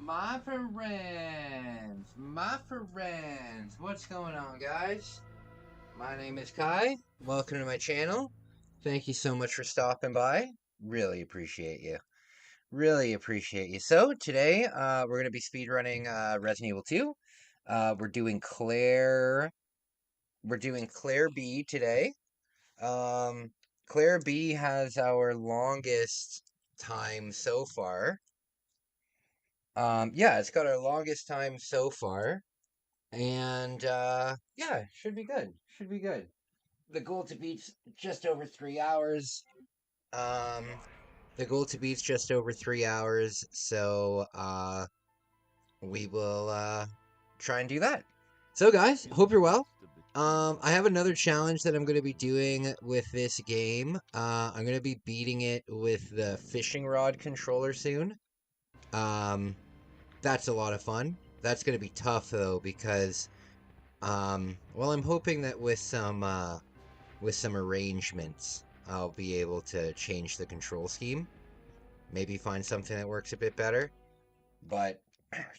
My friends, what's going on, guys? My name is Kai. Welcome to my channel. Thank you so much for stopping by. Really appreciate you. Really appreciate you. So today, we're gonna be speedrunning Resident Evil 2. We're doing Claire. We're doing Claire B today. Um, Claire B has our longest time so far. Yeah, it's got our longest time so far. And yeah, should be good. Should be good. The goal to beat's just over 3 hours. Um, the goal to beat's just over 3 hours, so we will try and do that. So guys, hope you're well. I have another challenge that I'm going to be doing with this game. I'm going to be beating it with the fishing rod controller soon. That's a lot of fun. That's going to be tough though because well, I'm hoping that with some arrangements, I'll be able to change the control scheme. Maybe find something that works a bit better. But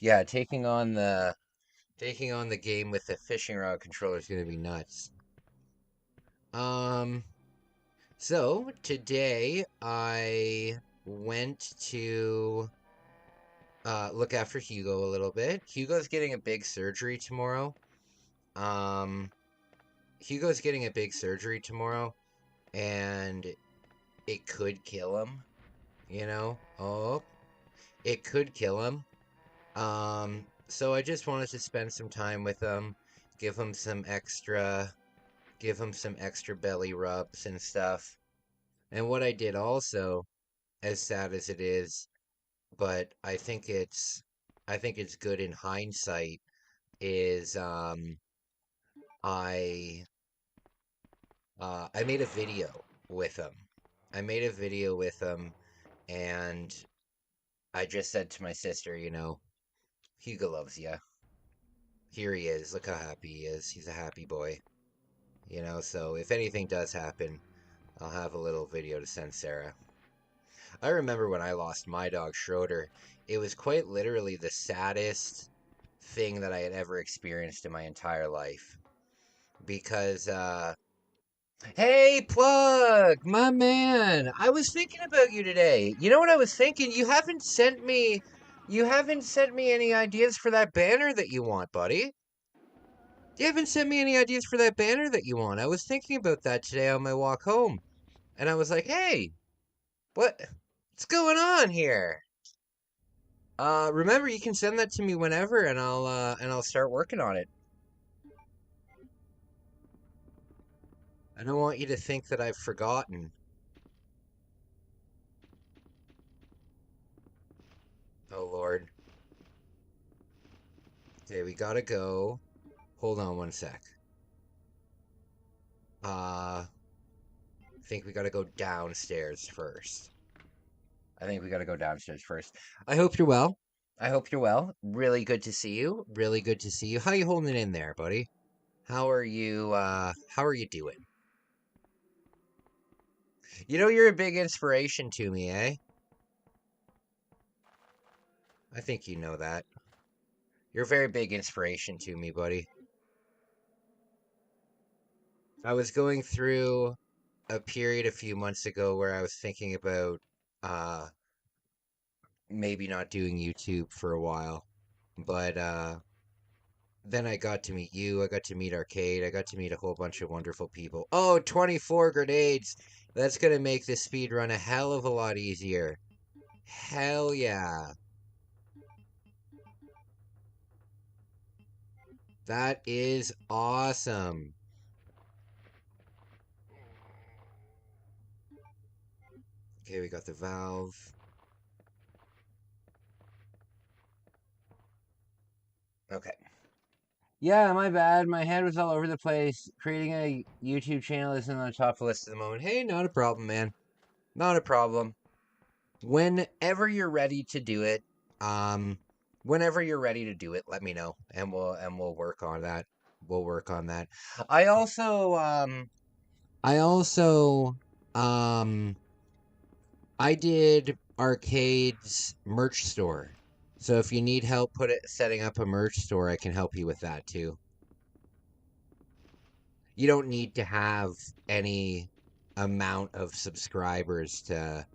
yeah, taking on the game with the fishing rod controller is gonna be nuts. Um, so today I went to look after Hugo a little bit. Hugo's getting a big surgery tomorrow. Um, Hugo's getting a big surgery tomorrow, and it could kill him, you know? Oh, it could kill him. So I just wanted to spend some time with him, give him some extra, give him some extra belly rubs and stuff. And what I did also, as sad as it is, but I think it's good in hindsight, is I I made a video with him. I made a video with him, and I just said to my sister, you know, Hugo loves you. Here he is. Look how happy he is. He's a happy boy. You know, so if anything does happen, I'll have a little video to send Sarah. I remember when I lost my dog Schroeder, it was quite literally the saddest thing that I had ever experienced in my entire life. Because, hey, Plug, my man, I was thinking about you today. You know what I was thinking? You haven't sent me any ideas for that banner that you want, buddy. You haven't sent me any ideas for that banner that you want. I was thinking about that today on my walk home, and I was like, hey, what's going on here? Remember, you can send that to me whenever, and I'll start working on it. I don't want you to think that I've forgotten. Oh, Lord. Okay, we gotta go. Hold on one sec. I think we gotta go downstairs first. I think we gotta go downstairs first. I hope you're well. I hope you're well. Really good to see you. Really good to see you. How you holding it in there, buddy? How are you doing? You know, you're a big inspiration to me, eh? I think you know that. You're a very big inspiration to me, buddy. I was going through a period a few months ago where I was thinking about uh maybe not doing YouTube for a while. But then I got to meet you, I got to meet Arcade, I got to meet a whole bunch of wonderful people. Oh, 24 grenades! That's gonna make this speed run a hell of a lot easier. Hell yeah. That is awesome. Okay, we got the valve. Okay. Yeah, my bad. My head was all over the place. Creating a YouTube channel isn't on the top of the list at the moment. Hey, not a problem, man. Not a problem. Whenever you're ready to do it, um, whenever you're ready to do it, let me know, and we'll work on that. We'll work on that. I also, I also, um, I did Arcade's merch store. So if you need help setting up a merch store, I can help you with that too. You don't need to have any amount of subscribers to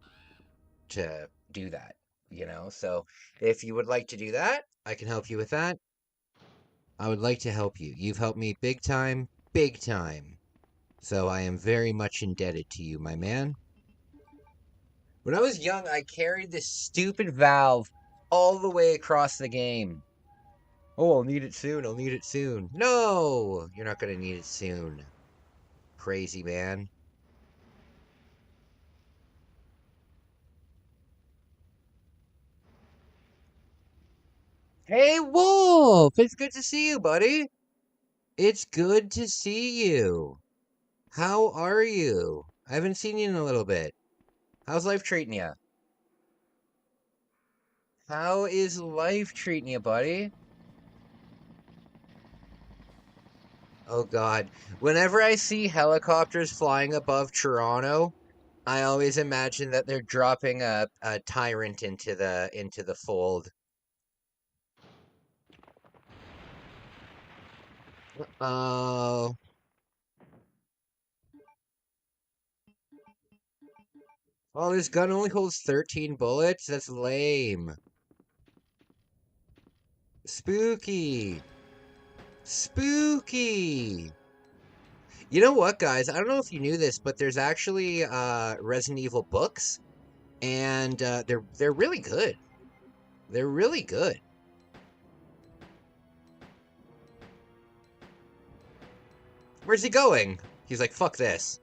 do that, you know? So if you would like to do that, I can help you with that. I would like to help you. You've helped me big time, big time. So I am very much indebted to you, my man. When I was young, I carried this stupid valve all the way across the game. Oh, I'll need it soon. I'll need it soon. No, you're not going to need it soon. Crazy man. Hey, Wolf! It's good to see you, buddy. It's good to see you. How are you? I haven't seen you in a little bit. How's life treating you? How is life treating you, buddy? Oh God. Whenever I see helicopters flying above Toronto, I always imagine that they're dropping a tyrant into the fold. Oh, oh, this gun only holds 13 bullets? That's lame. Spooky. Spooky. You know what, guys? I don't know if you knew this, but there's actually Resident Evil books, and they're really good. They're really good. Where's he going? He's like, fuck this.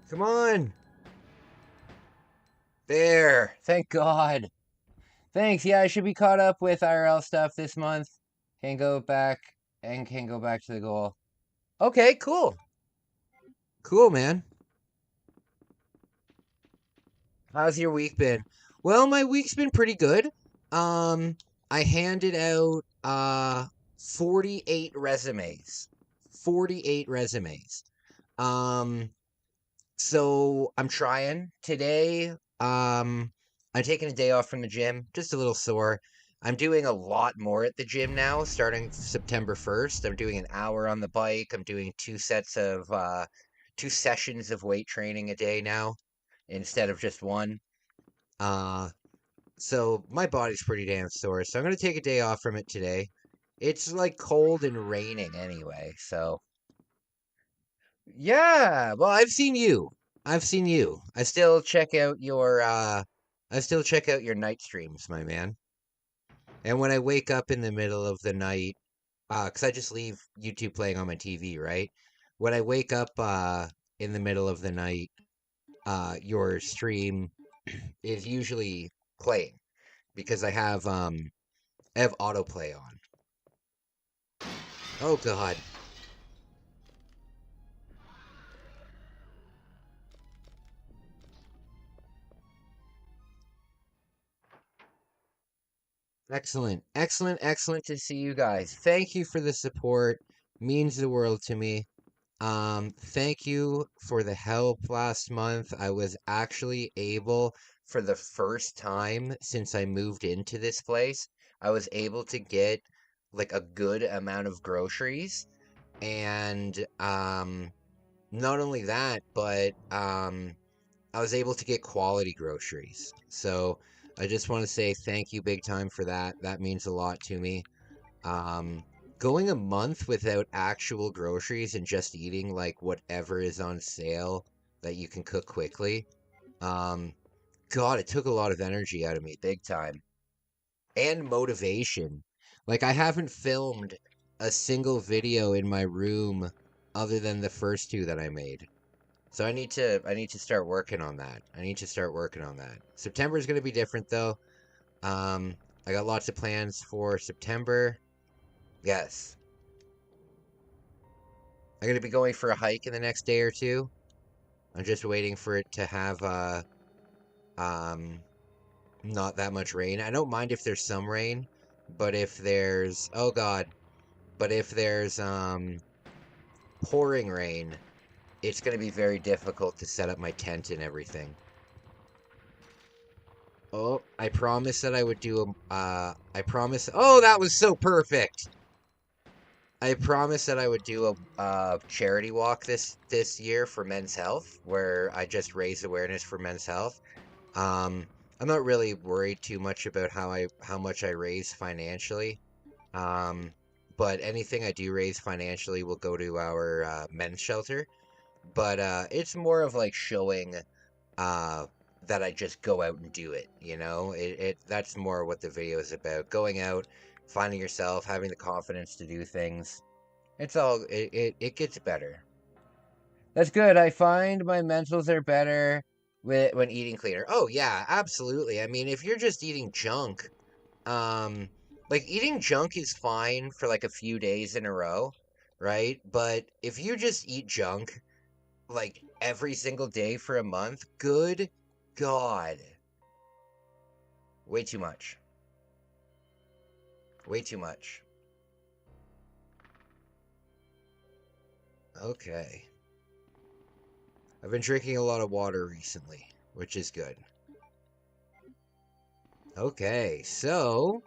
Come on. There. Thank God. Thanks. Yeah, I should be caught up with IRL stuff this month. Can go back to the goal. Okay, cool. Cool, man. How's your week been? Well, my week's been pretty good. Um, I handed out 48 resumes. 48 resumes. Um, so I'm trying today. I'm taking a day off from the gym, just a little sore. I'm doing a lot more at the gym now, starting September 1st. I'm doing an hour on the bike. I'm doing two sessions of weight training a day now instead of just one. Uh, so my body's pretty damn sore, so I'm gonna take a day off from it today. It's like cold and raining anyway, so yeah. Well, I've seen you. I've seen you. I still check out your night streams, my man. And when I wake up in the middle of the night, 'cause I just leave YouTube playing on my TV, right? When I wake up in the middle of the night, your stream is usually playing because I have autoplay on. Oh God. Excellent. Excellent, excellent to see you guys. Thank you for the support. Means the world to me. Thank you for the help last month. I was actually able, for the first time since I moved into this place, I was able to get like a good amount of groceries. And not only that, but I was able to get quality groceries. So I just want to say thank you big time for that. That means a lot to me. Um, Going a month without actual groceries and just eating like whatever is on sale that you can cook quickly. Um, God, it took a lot of energy out of me, big time. And motivation. Like I haven't filmed a single video in my room other than the first two that I made. So I need to start working on that. I need to start working on that. September is going to be different though. Um, I got lots of plans for September. Yes. I'm going to be going for a hike in the next day or two. I'm just waiting for it to have um not that much rain. I don't mind if there's some rain, but if there's oh God, but if there's pouring rain, it's going to be very difficult to set up my tent and everything. Oh, I promised that I would do a, I promised, oh, that was so perfect. I promised that I would do a charity walk this year for men's health, where I just raise awareness for men's health. Um, I'm not really worried too much about how much I raise financially. Um, but anything I do raise financially will go to our men's shelter. But it's more of like showing uh, that I just go out and do it. That's more what the video is about. Going out, finding yourself, having the confidence to do things. It gets better. That's good. I find my mentals are better when eating cleaner. Oh yeah, absolutely. I mean, if you're just eating junk, um, like eating junk is fine for like a few days in a row, right? But if you just eat junk like every single day for a month, good God. Way too much. Way too much. Okay. I've been drinking a lot of water recently, which is good. Okay, so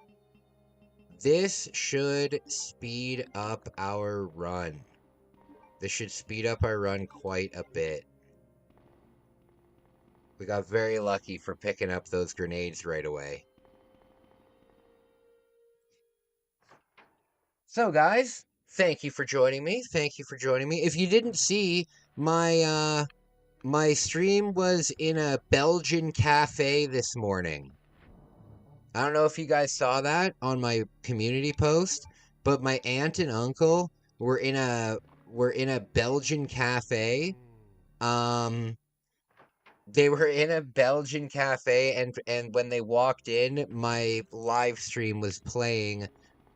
this should speed up our run. This should speed up our run quite a bit. We got very lucky for picking up those grenades right away. So guys, thank you for joining me. Thank you for joining me. If you didn't see, my stream was in a Belgian cafe this morning. I don't know if you guys saw that on my community post, but my aunt and uncle were in a Belgian cafe. Um, they were in a Belgian cafe, and when they walked in, my live stream was playing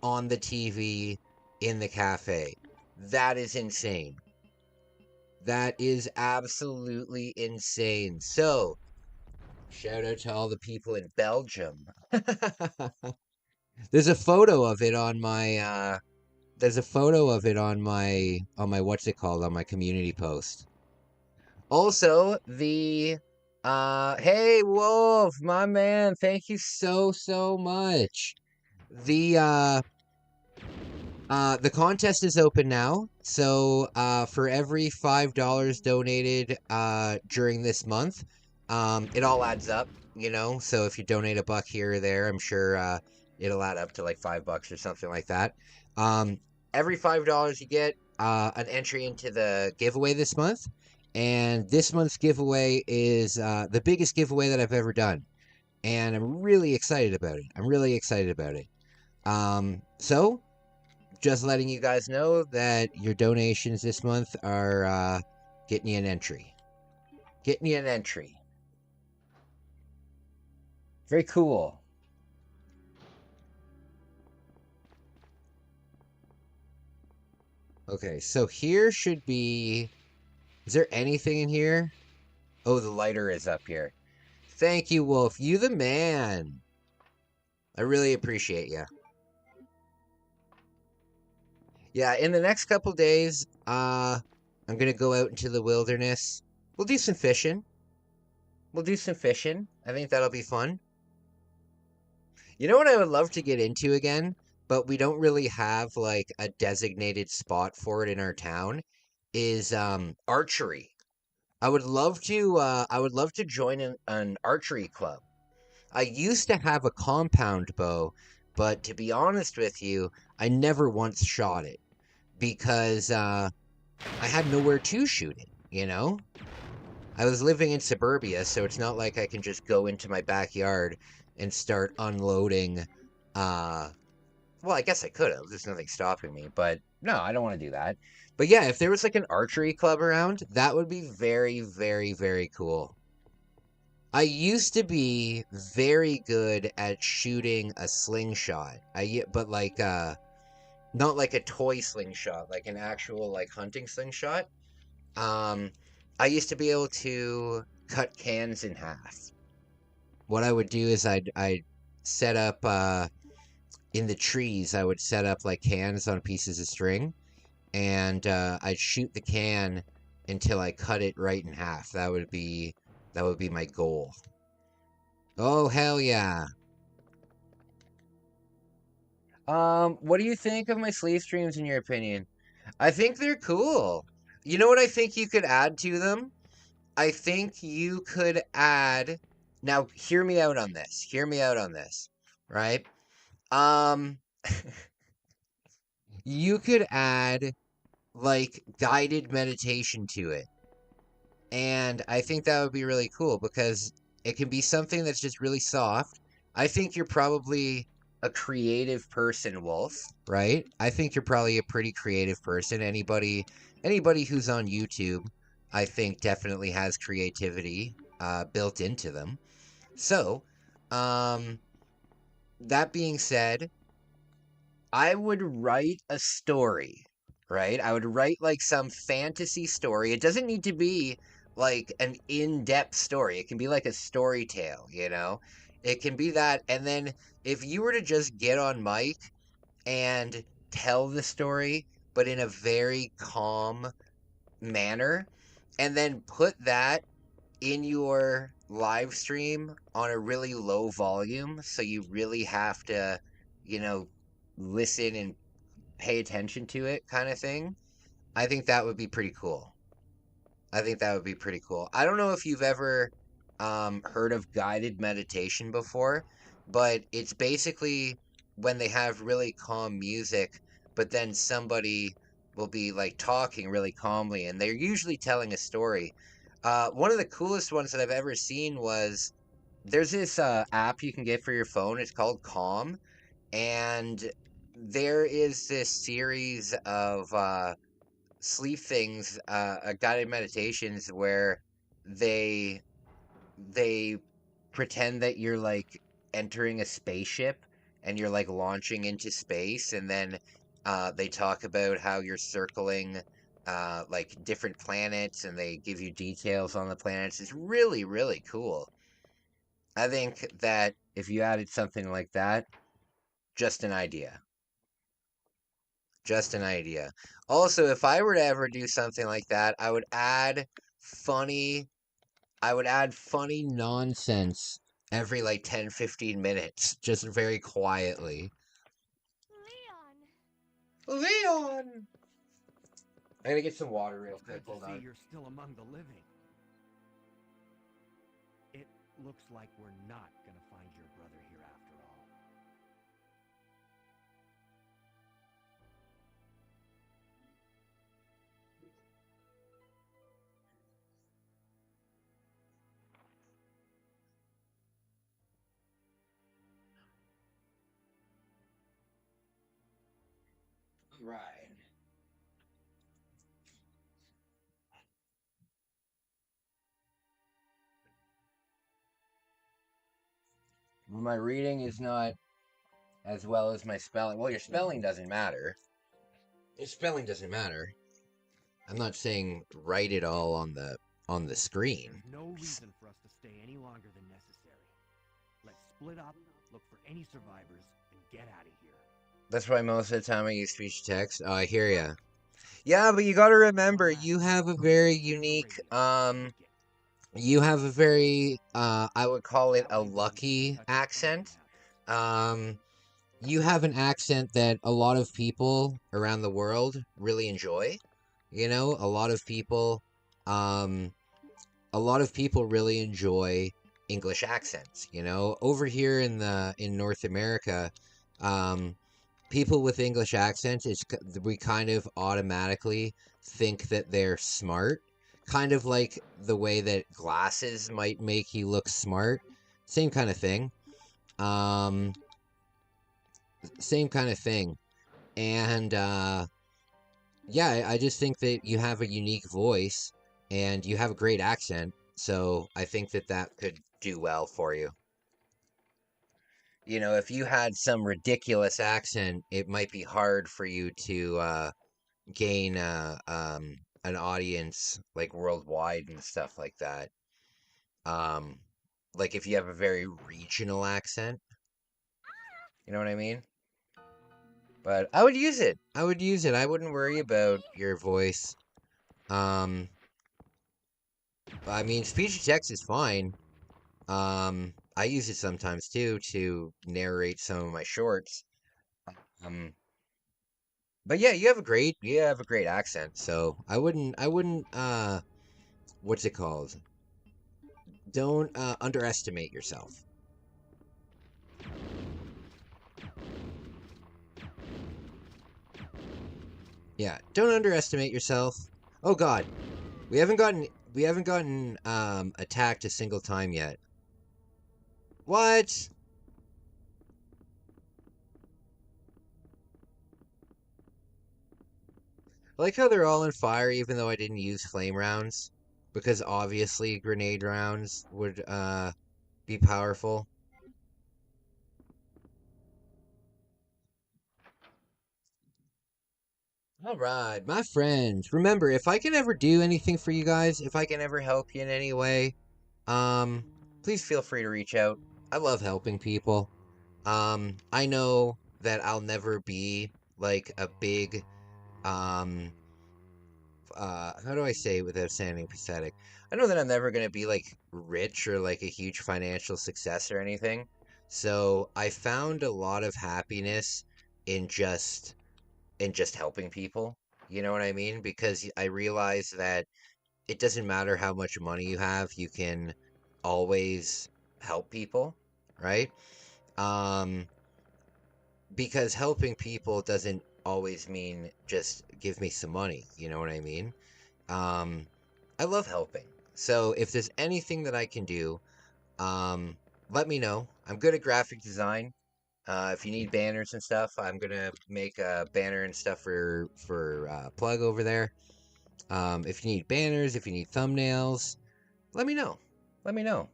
on the TV in the cafe. That is insane. That is absolutely insane. So, shout out to all the people in Belgium. There's a photo of it on my there's a photo of it on my what's it called on my community post. Also, the hey Wolf, my man, thank you so much. The contest is open now. So for every $5 donated during this month, it all adds up, So if you donate a buck here or there, I'm sure it'll add up to like $5 or something like that. Um, every $5 you get an entry into the giveaway this month. And this month's giveaway is the biggest giveaway that I've ever done. And I'm really excited about it. So just letting you guys know that your donations this month are getting you an entry. Getting you an entry. Very cool. Okay, so here should be... Is there anything in here? Oh, the lighter is up here. Thank you, Wolf. You the man. I really appreciate you. Yeah, in the next couple days, I'm gonna go out into the wilderness. We'll do some fishing. I think that'll be fun. You know what I would love to get into again, but we don't really have like a designated spot for it in our town, is archery. I would love to join an archery club. I used to have a compound bow, but to be honest with you, I never once shot it because I had nowhere to shoot it. I was living in suburbia, so it's not like I can just go into my backyard and start unloading. Well, I guess I could have. There's nothing stopping me, but no, I don't want to do that. But yeah, if there was like an archery club around, that would be very, very, very cool. I used to be very good at shooting a slingshot. But like not like a toy slingshot, like an actual like hunting slingshot. Um, I used to be able to cut cans in half. What I would do is I'd set up in the trees. I would set up like cans on pieces of string, and I'd shoot the can until I cut it right in half. That would be my goal. Oh hell yeah. What do you think of my sleeve streams in your opinion? I think they're cool. You know what I think you could add to them? I think you could add. Now, hear me out on this. Hear me out on this, right? Um, you could add like guided meditation to it. And I think that would be really cool because it can be something that's just really soft. I think you're probably a creative person, Wolf, right? I think you're probably a pretty creative person. Anybody who's on YouTube, I think definitely has creativity built into them. So, um, that being said, I would write a story, right? I would write like some fantasy story. It doesn't need to be like an in-depth story. It can be like a story tale, you know? It can be that. And then if you were to just get on mic and tell the story, but in a very calm manner, and then put that in your live stream on a really low volume, so you really have to, you know, listen and pay attention to it kind of thing. I think that would be pretty cool. I think that would be pretty cool. I don't know if you've ever heard of guided meditation before, but it's basically when they have really calm music, but then somebody will be like talking really calmly, and they're usually telling a story. One of the coolest ones that I've ever seen was there's this app you can get for your phone. It's called Calm, and there is this series of sleep things, guided meditations where they they pretend that you're like entering a spaceship and you're like launching into space, and then they talk about how you're circling like different planets, and they give you details on the planets. It's really, really cool. I think that if you added something like that, just an idea. Just an idea. Also, if I were to ever do something like that, funny, I would add funny nonsense every like 10, 15 minutes, just very quietly. Leon! I'm gonna get some water real quick. Good to Hold see on. you're still among the living. It looks like we're not gonna find your brother here after all. Right. My reading is not as well as my spelling. Well, your spelling doesn't matter. Your spelling doesn't matter. I'm not saying write it all on the screen. There's no reason for us to stay any longer than necessary. Let's split up, look for any survivors, and get out of here. That's why most of the time I use speech to text. Oh, I hear ya. Yeah, but you got to remember, you have a very unique, you have a very, I would call it a lucky accent. Um, you have an accent that a lot of people around the world really enjoy. You know, um, a lot of people really enjoy English accents. You know, over here in North America, um, people with English accents, we kind of automatically think that they're smart, kind of like the way that glasses might make you look smart. Same kind of thing. Um, same kind of thing. And yeah, I just think that you have a unique voice and you have a great accent. So I think that that could do well for you. You know, if you had some ridiculous accent, it might be hard for you to gain an audience like worldwide and stuff like that. Um, like if you have a very regional accent, you know what I mean? But I would use it. I would use it. I wouldn't worry about your voice. Um, I mean, speech to text is fine. I use it sometimes too to narrate some of my shorts. Um, but yeah, you have a great accent. So I wouldn't, what's it called? Don't underestimate yourself. Yeah, don't underestimate yourself. Oh God, we haven't gotten attacked a single time yet. What? I like how they're all on fire even though I didn't use flame rounds. Because obviously grenade rounds would be powerful. All right, my friends. Remember, if I can ever do anything for you guys, if I can ever help you in any way, um, please feel free to reach out. I love helping people. I know that I'll never be like a big um how do I say it without sounding pathetic? I know that I'm never going to be like rich or like a huge financial success or anything. So I found a lot of happiness in just helping people. You know what I mean? Because I realize that it doesn't matter how much money you have, you can always help people, right? Um, because helping people doesn't always mean just give me some money. You know what I mean? Um, I love helping. So if there's anything that I can do, um, let me know. I'm good at graphic design. If you need banners and stuff, I'm gonna make a banner and stuff for Plug over there. If you need banners, if you need thumbnails, let me know. Let me know.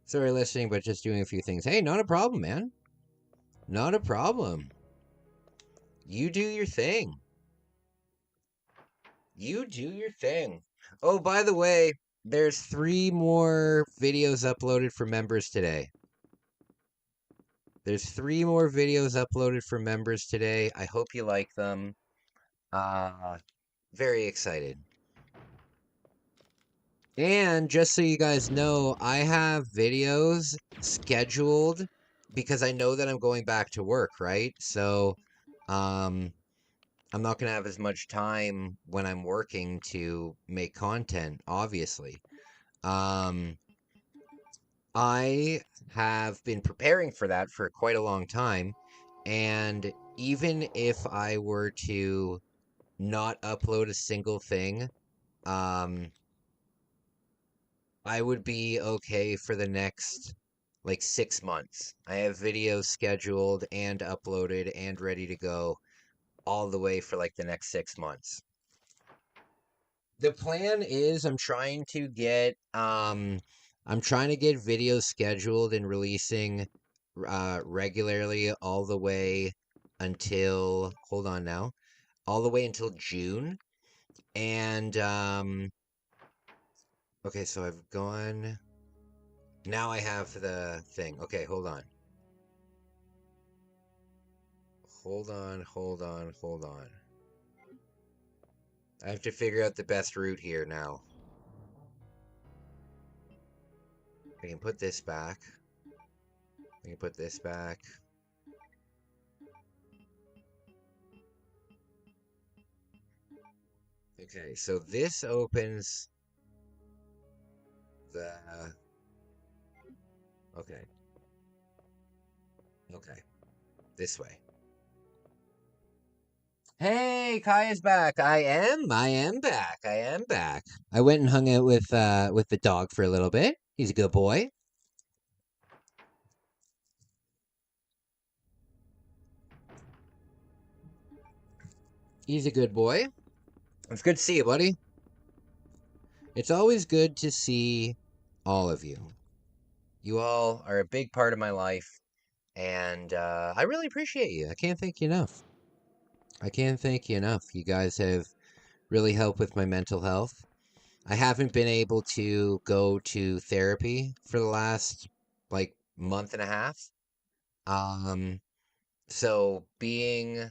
Sorry, listening, but just doing a few things. Hey, not a problem, man. Not a problem. You do your thing. You do your thing. Oh, by the way, there's 3 more videos uploaded for members today. There's 3 more videos uploaded for members today. I hope you like them. Uh, very excited. And just so you guys know, I have videos scheduled because I know that I'm going back to work, right? So, um, I'm not gonna have as much time when I'm working to make content, obviously. Um, I have been preparing for that for quite a long time, and even if I were to not upload a single thing, um, I would be okay for the next like 6 months. I have videos scheduled and uploaded and ready to go all the way for like the next 6 months. The plan is I'm trying to get videos scheduled and releasing regularly all the way until hold on now, all the way until June. And okay, so I've gone now I have the thing. Okay, hold on. Hold on, hold on, hold on. I have to figure out the best route here now. I can put this back. I can put this back. Okay, so this opens the. Okay, okay, this way. Hey, Kaya's back. I am back. I am back. I went and hung out with the dog for a little bit. He's a good boy. He's a good boy. It's good to see you, buddy. It's always good to see all of you. You all are a big part of my life, and I really appreciate you. I can't thank you enough. I can't thank you enough. You guys have really helped with my mental health. I haven't been able to go to therapy for the last like month and a half. Um, So being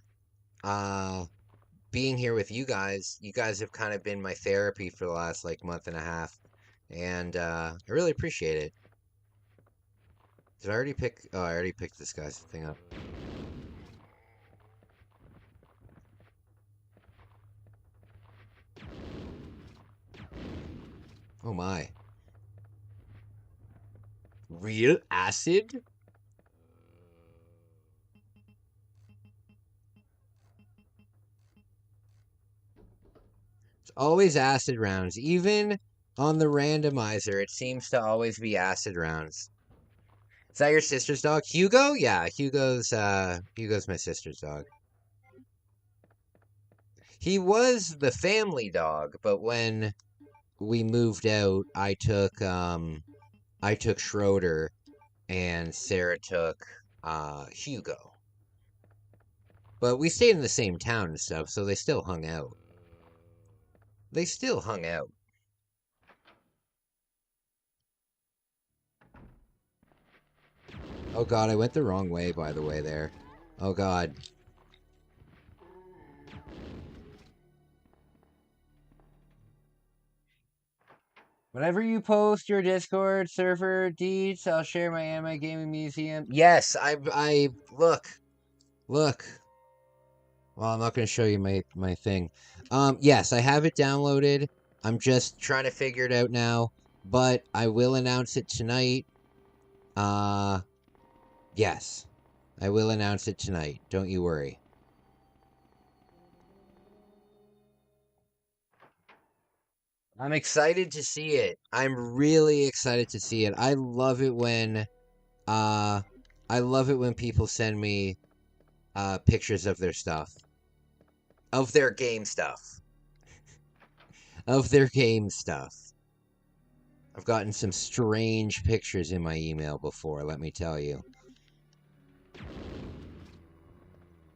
here with you guys have kind of been my therapy for the last like month and a half, and I really appreciate it. Did I already pick? Oh, I already picked this guy's thing up. Oh my. Real acid? It's always acid rounds. Even on the randomizer, it seems to always be acid rounds. Is that your sister's dog? Hugo? Yeah, Hugo's my sister's dog. He was the family dog, but when we moved out, I took Schroeder and Sarah took Hugo. But we stayed in the same town and stuff, so they still hung out. They still hung out. Oh god, I went the wrong way by the way there. Oh god. Whenever you post your Discord server deets, I'll share my anime gaming museum. Yes, I look. Well, I'm not going to show you my thing. Yes, I have it downloaded. I'm just trying to figure it out now, but I will announce it tonight. Uh, yes. I will announce it tonight. Don't you worry. I'm excited to see it. I'm really excited to see it. Uh I love it when people send me pictures of their stuff. Of their game stuff. Of their game stuff. I've gotten some strange pictures in my email before, let me tell you.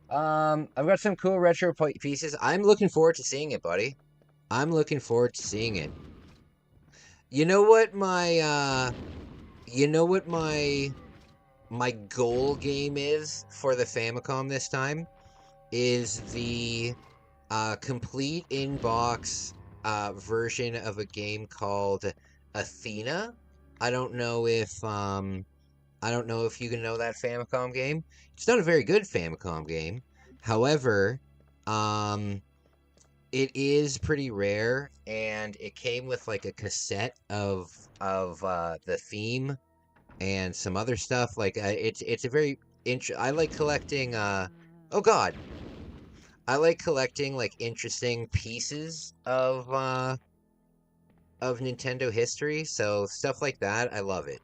I've got some cool retro pieces. I'm looking forward to seeing it, buddy. I'm looking forward to seeing it. You know what my goal game is for the Famicom this time is the complete in-box version of a game called Athena. I don't know if I don't know if you can know that Famicom game. It's not a very good Famicom game. However, um, it is pretty rare, and it came with like a cassette of the theme and some other stuff. Like it's a very I like collecting. Oh God, I like collecting like interesting pieces of Nintendo history. So stuff like that, I love it.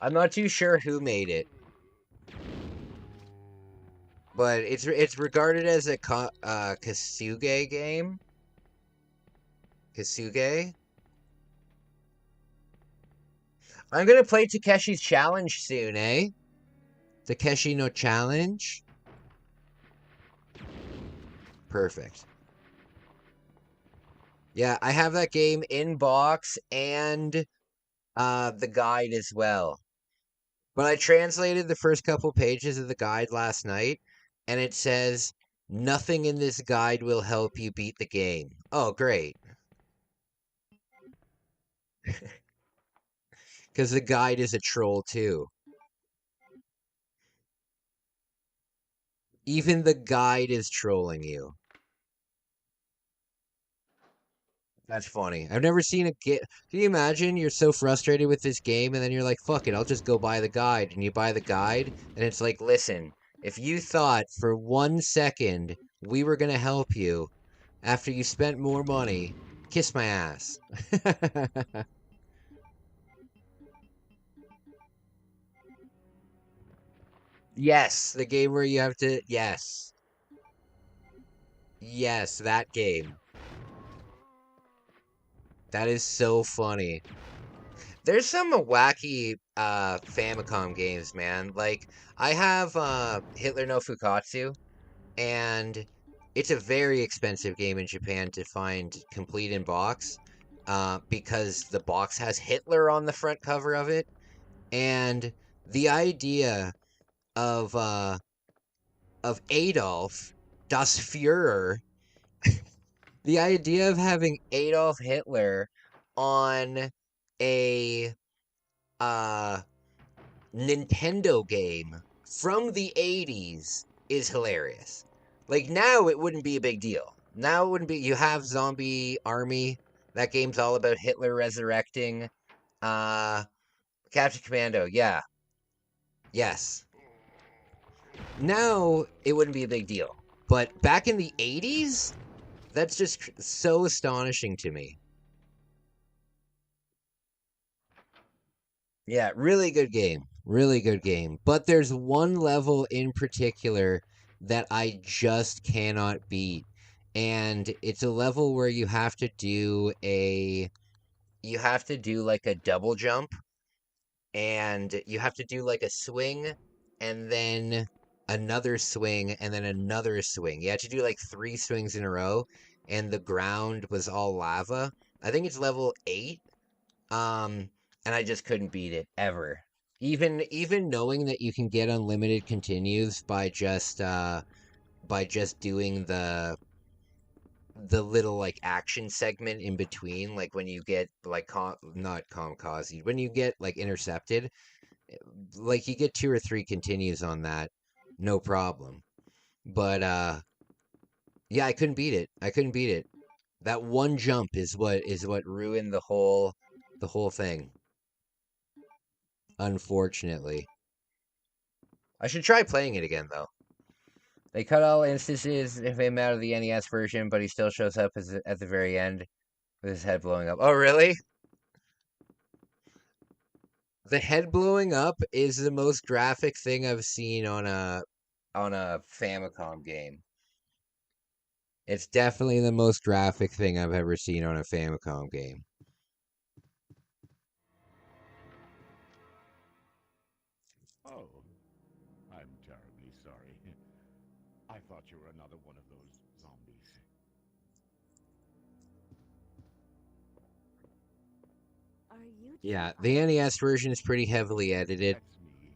I'm not too sure who made it, but it's regarded as a Kasuge game. Kasuge. I'm gonna play Takeshi's Challenge soon, eh? Takeshi no Challenge. Perfect. Yeah, I have that game in box and the guide as well. But I translated the first couple pages of the guide last night, and it says nothing in this guide will help you beat the game. Oh, great. Because the guide is a troll too. Even the guide is trolling you. That's funny. I've never seen a game. Can you imagine you're so frustrated with this game and then you're like, fuck it, I'll just go buy the guide. And you buy the guide, and it's like, listen, if you thought for 1 second we were going to help you after you spent more money, kiss my ass. Yes, the game where you have to. Yes. Yes, that game. That is so funny. There's some wacky Famicom games, man. Like I have Hitler no Fukatsu, and it's a very expensive game in Japan to find complete in box. because the box has Hitler on the front cover of it, and the idea of uh, of Adolf das Führer, the idea of having Adolf Hitler on a uh, Nintendo game from the 80s is hilarious. Like now it wouldn't be a big deal. Now it wouldn't be you have Zombie Army. That game's all about Hitler resurrecting. Uh Captain Commando, yeah. Yes. Now it wouldn't be a big deal. But back in the 80s, that's just so astonishing to me. Yeah, really good game. Really good game. But there's one level in particular that I just cannot beat. And it's a level where you have to do like a double jump, and you have to do like a swing and then another swing and then another swing. You have to do like three swings in a row, and the ground was all lava. I think it's level 8. Um, and I just couldn't beat it ever. Even knowing that you can get unlimited continues by just doing the little like action segment in between, like when you get like not kamikaze, when you get like intercepted, like you get 2 or 3 continues on that, no problem. But yeah, I couldn't beat it. I couldn't beat it. That one jump is what ruined the whole thing. Unfortunately. I should try playing it again, though. They cut all instances if they out of the NES version, but he still shows up at the very end with his head blowing up. Oh, really? The head blowing up is the most graphic thing I've seen on a Famicom game. It's definitely the most graphic thing I've ever seen on a Famicom game. Oh, I'm terribly sorry. I thought you were another one of those zombies. Are you Yeah, two the artists? NES version is pretty heavily edited. That's me.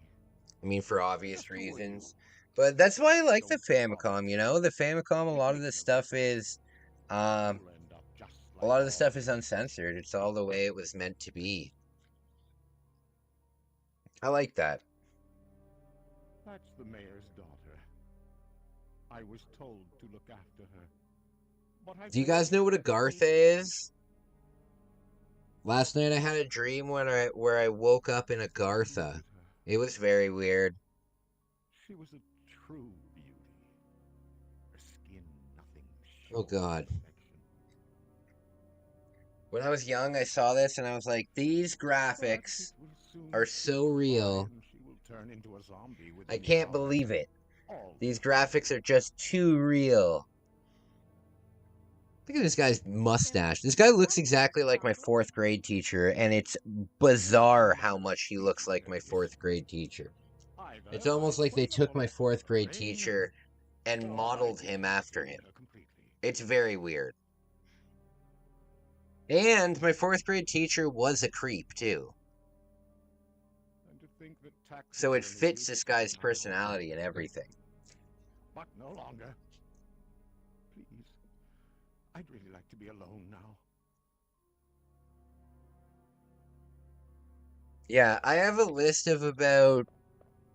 I mean, for Just obvious who are you? reasons. But that's why I like the Don't bother. Famicom, you know? The Famicom, a It lot of makes the no stuff difference. is, um, You'll end up just a like lot of the all stuff is the others. uncensored. It's all the way it was meant to be. I like that. That's the mayor's daughter. I was told to look after her, but I've Do you never guys know seen what a her Gartha face again. is? Last night I had a dream where I woke up in a Look Gartha. at her. It was very weird. She was a true beauty. Her skin, nothing Oh showed God. imperfection. When I was young, I saw this and I was like, these But it graphics will soon are slip so by real. and she will turn into a zombie I within the can't hour. believe it. All the These time. graphics are just too real. Look at this guy's Then mustache. This guy looks someone exactly like my probably 4th grade teacher, and it's You've bizarre done how well much he looks keeping like her my busy. 4th grade teacher. It's Either I almost like put they them took all my out with 4th grade rain, teacher and or I modeled him after destroy him. her completely. It's very weird. And my 4th grade teacher was a creep, too. And to think that taxes So it were fits levied this upon guy's my home. personality and everything. But no longer. Please. I'd really like to be alone now. Yeah, I have a list of about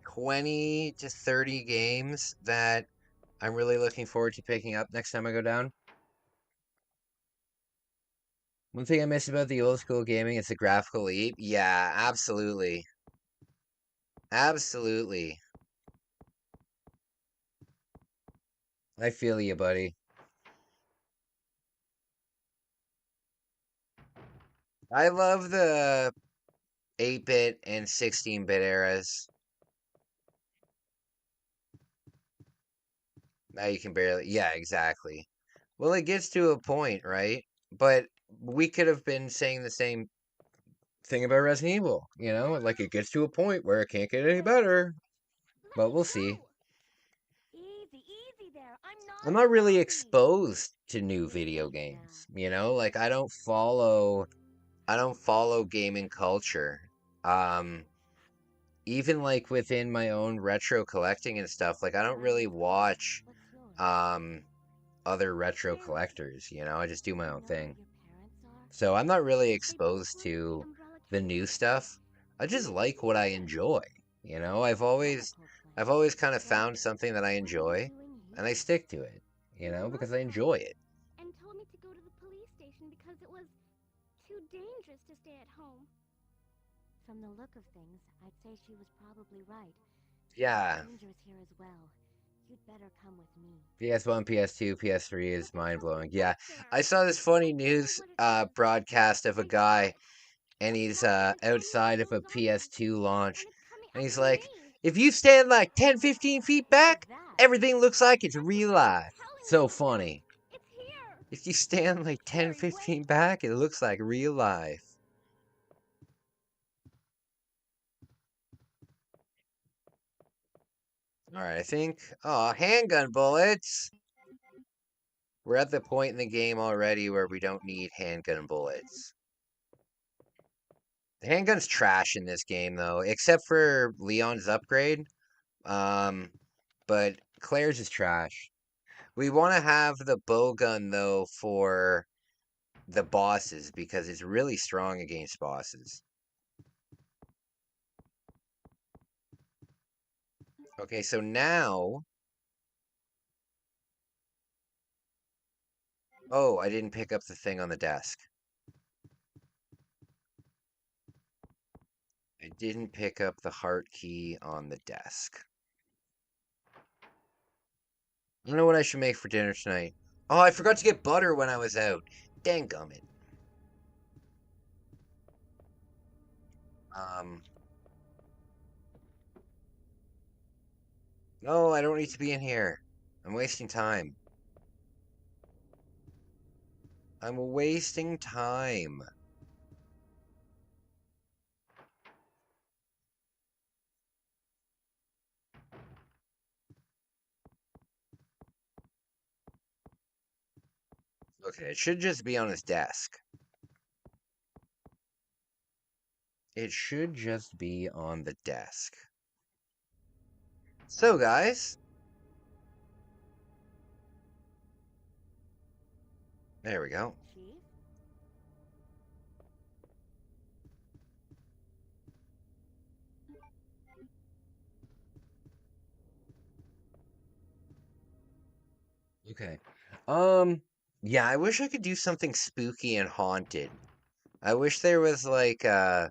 20 to 30 games that I'm really looking forward to picking up next time I go down. One thing I miss about the old school gaming is the graphical leap. Yeah, absolutely. Absolutely. I feel you, buddy. I love the 8-bit and 16-bit eras. Now you can barely. Yeah, exactly. Well, it gets to a point, right? But we could have been saying the same thing about Resident Evil, you know? Like it gets to a point where it can't get any better. Let But me we'll see. go! Easy, easy there. I'm not I'm a not really zombie. exposed to new video games. You know, like I don't follow gaming culture. Um, Even like within my own retro collecting and stuff, like I don't really watch What's yours? um other retro collectors, you know? I just do my You own know what thing. your parents are? So I'm not really They both exposed work for the to Umbrella the Company. new stuff. I And just they live like in what I New York. enjoy, you know? I've Chemical always plant. I've always kind of So, found something that I what are you enjoy doing and I here? stick to it, you My know, mom because I called enjoy me it. and told me to go to the police station because it was too dangerous to stay at home. From the look of things, I'd say she was probably right. It's Yeah. dangerous here as well. You'd better come with me. PS1, PS2, PS3 But is there's mind nothing blowing. Yeah. out there. I saw this funny Don't tell me news what it is. broadcast of a I saw guy it. and That's he's Mom's gonna tell me what outside of a goes on there. PS2 launch And it's coming and he's after like, me. if you stand like 10, 15 feet What is back, that? everything looks like it's That's real what Mom was life. telling So me. funny. It's here. If you stand like 10, Harry, 15 wait. back, it looks like real life. Alright, I think. Oh, handgun bullets! We're at the point in the game already where we don't need handgun bullets. The handgun's trash in this game, though, except for Leon's upgrade. Um, but Claire's is trash. We want to have the bow gun, though, for the bosses because it's really strong against bosses. Okay, so now. Oh, I didn't pick up the thing on the desk. I didn't pick up the heart key on the desk. I don't know what I should make for dinner tonight. Oh, I forgot to get butter when I was out. Dangummit. Um, no, I don't need to be in here. I'm wasting time. I'm wasting time. Okay, it should just be on his desk. It should just be on the desk. So, guys. There we go. Chief? Okay. Yeah, I wish I could do something spooky and haunted. I wish there was like a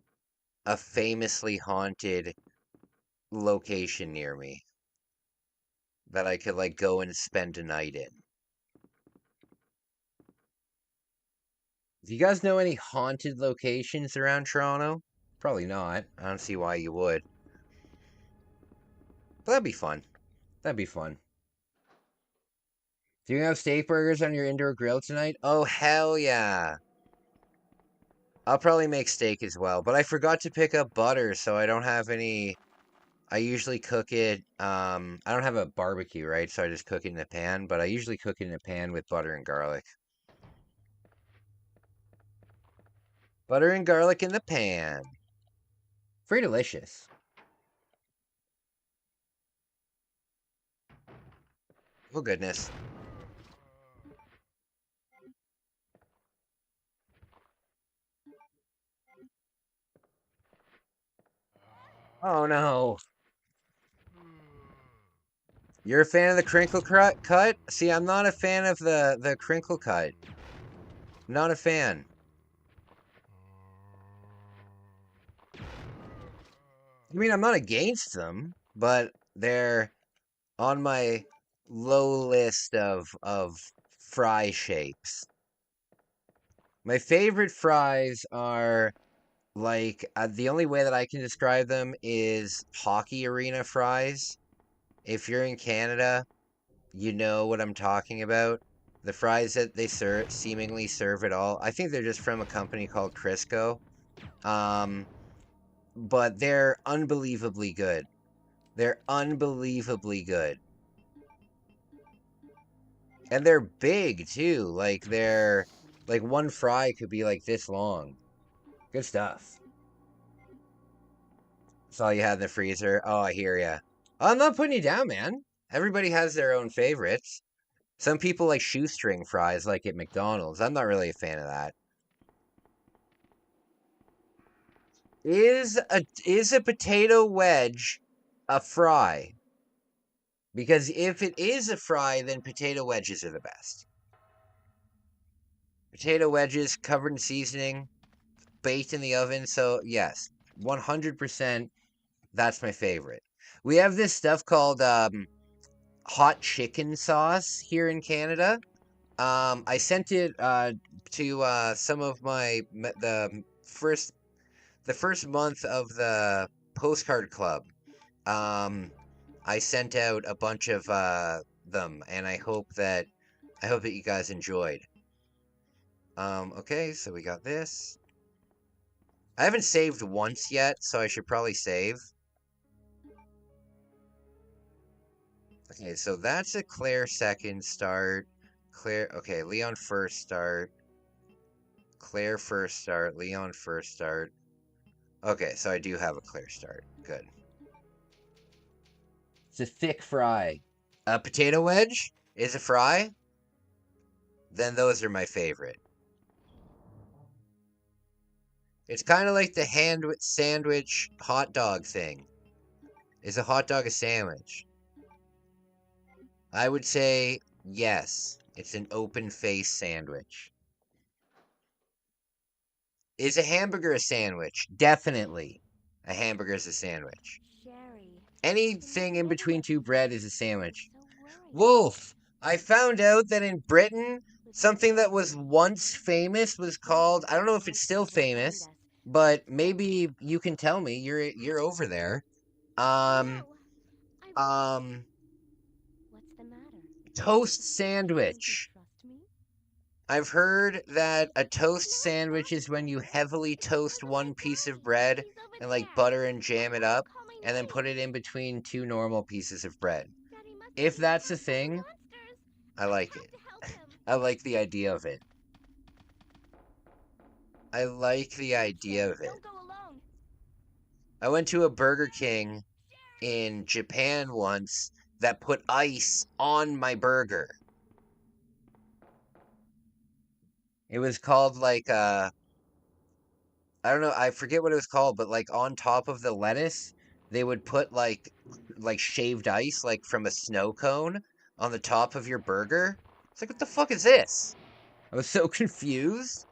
famously haunted location near me that I could like go and spend a night in. Do you guys know any haunted locations around Toronto? Probably not. I don't see why you would. But that'd be fun. That'd be fun. Do you have steak burgers on your indoor grill tonight? Oh, hell yeah. I'll probably make steak as well, but I forgot to pick up butter, so I don't have any. I usually cook it. I don't have a barbecue, right? So I just cook it in a pan, but I usually cook it in a pan with butter and garlic. Butter and garlic in the pan. Very delicious. Oh, goodness. Oh, no. You're a fan of the crinkle cut? See, I'm not a fan of the crinkle cut. Not a fan. I mean, I'm not against them, but they're on my low list of fry shapes. My favorite fries are like the only way that I can describe them is hockey arena fries. If you're in Canada, you know what I'm talking about. The fries that they seemingly serve it all. I think they're just from a company called Crisco. Um, but they're unbelievably good. They're unbelievably good. And they're big too. Like they're like one fry could be like this long. Good stuff. That's all you had in the freezer. Oh, I hear ya. I'm not putting you down, man. Everybody has their own favorites. Some people like shoestring fries, like at McDonald's. I'm not really a fan of that. Is a potato wedge a fry? Because if it is a fry, then potato wedges are the best. Potato wedges covered in seasoning, baked in the oven. So yes, 100%. That's my favorite. We have this stuff called hot chicken sauce here in Canada. I sent it to some of the first month of the postcard club. Um, I sent out a bunch of them, and I hope that you guys enjoyed. Okay, so we got this. I haven't saved once yet, so I should probably save. Okay, so that's a Claire second start. Claire, okay, Leon first start. Claire first start. Leon first start. Okay, so I do have a Claire start. Good. It's a thick fry. A potato wedge is a fry? Then those are my favorite. It's kind of like the hand sandwich hot dog thing. Is a hot dog a sandwich? I would say yes. It's an open face sandwich. Is a hamburger a sandwich? Definitely. A hamburger is a sandwich. Sherry, Anything in between two bread is a sandwich. so worried. Wolf, I found out that in Britain, something that was once famous was called, I don't know if it's still famous, but maybe you can tell me. You're over there. Um No, um what's the matter? toast Doesn't sandwich. he trust me? I've heard that a toast sandwich is when you heavily toast one piece of bread He's over and like there. butter and jam it up Call my and then name. put it in between two normal pieces of bread. Daddy must If be that's a surrounded by thing, monsters. I like have it. to help him. I like the idea of it. I like the idea of it. Don't go alone. I went to a Burger King in Japan once that put ice on my burger. It was called like I don't know, I forget what it was called, but like on top of the lettuce, they would put like shaved ice like from a snow cone on the top of your burger. It's like what the fuck is this? I was so confused.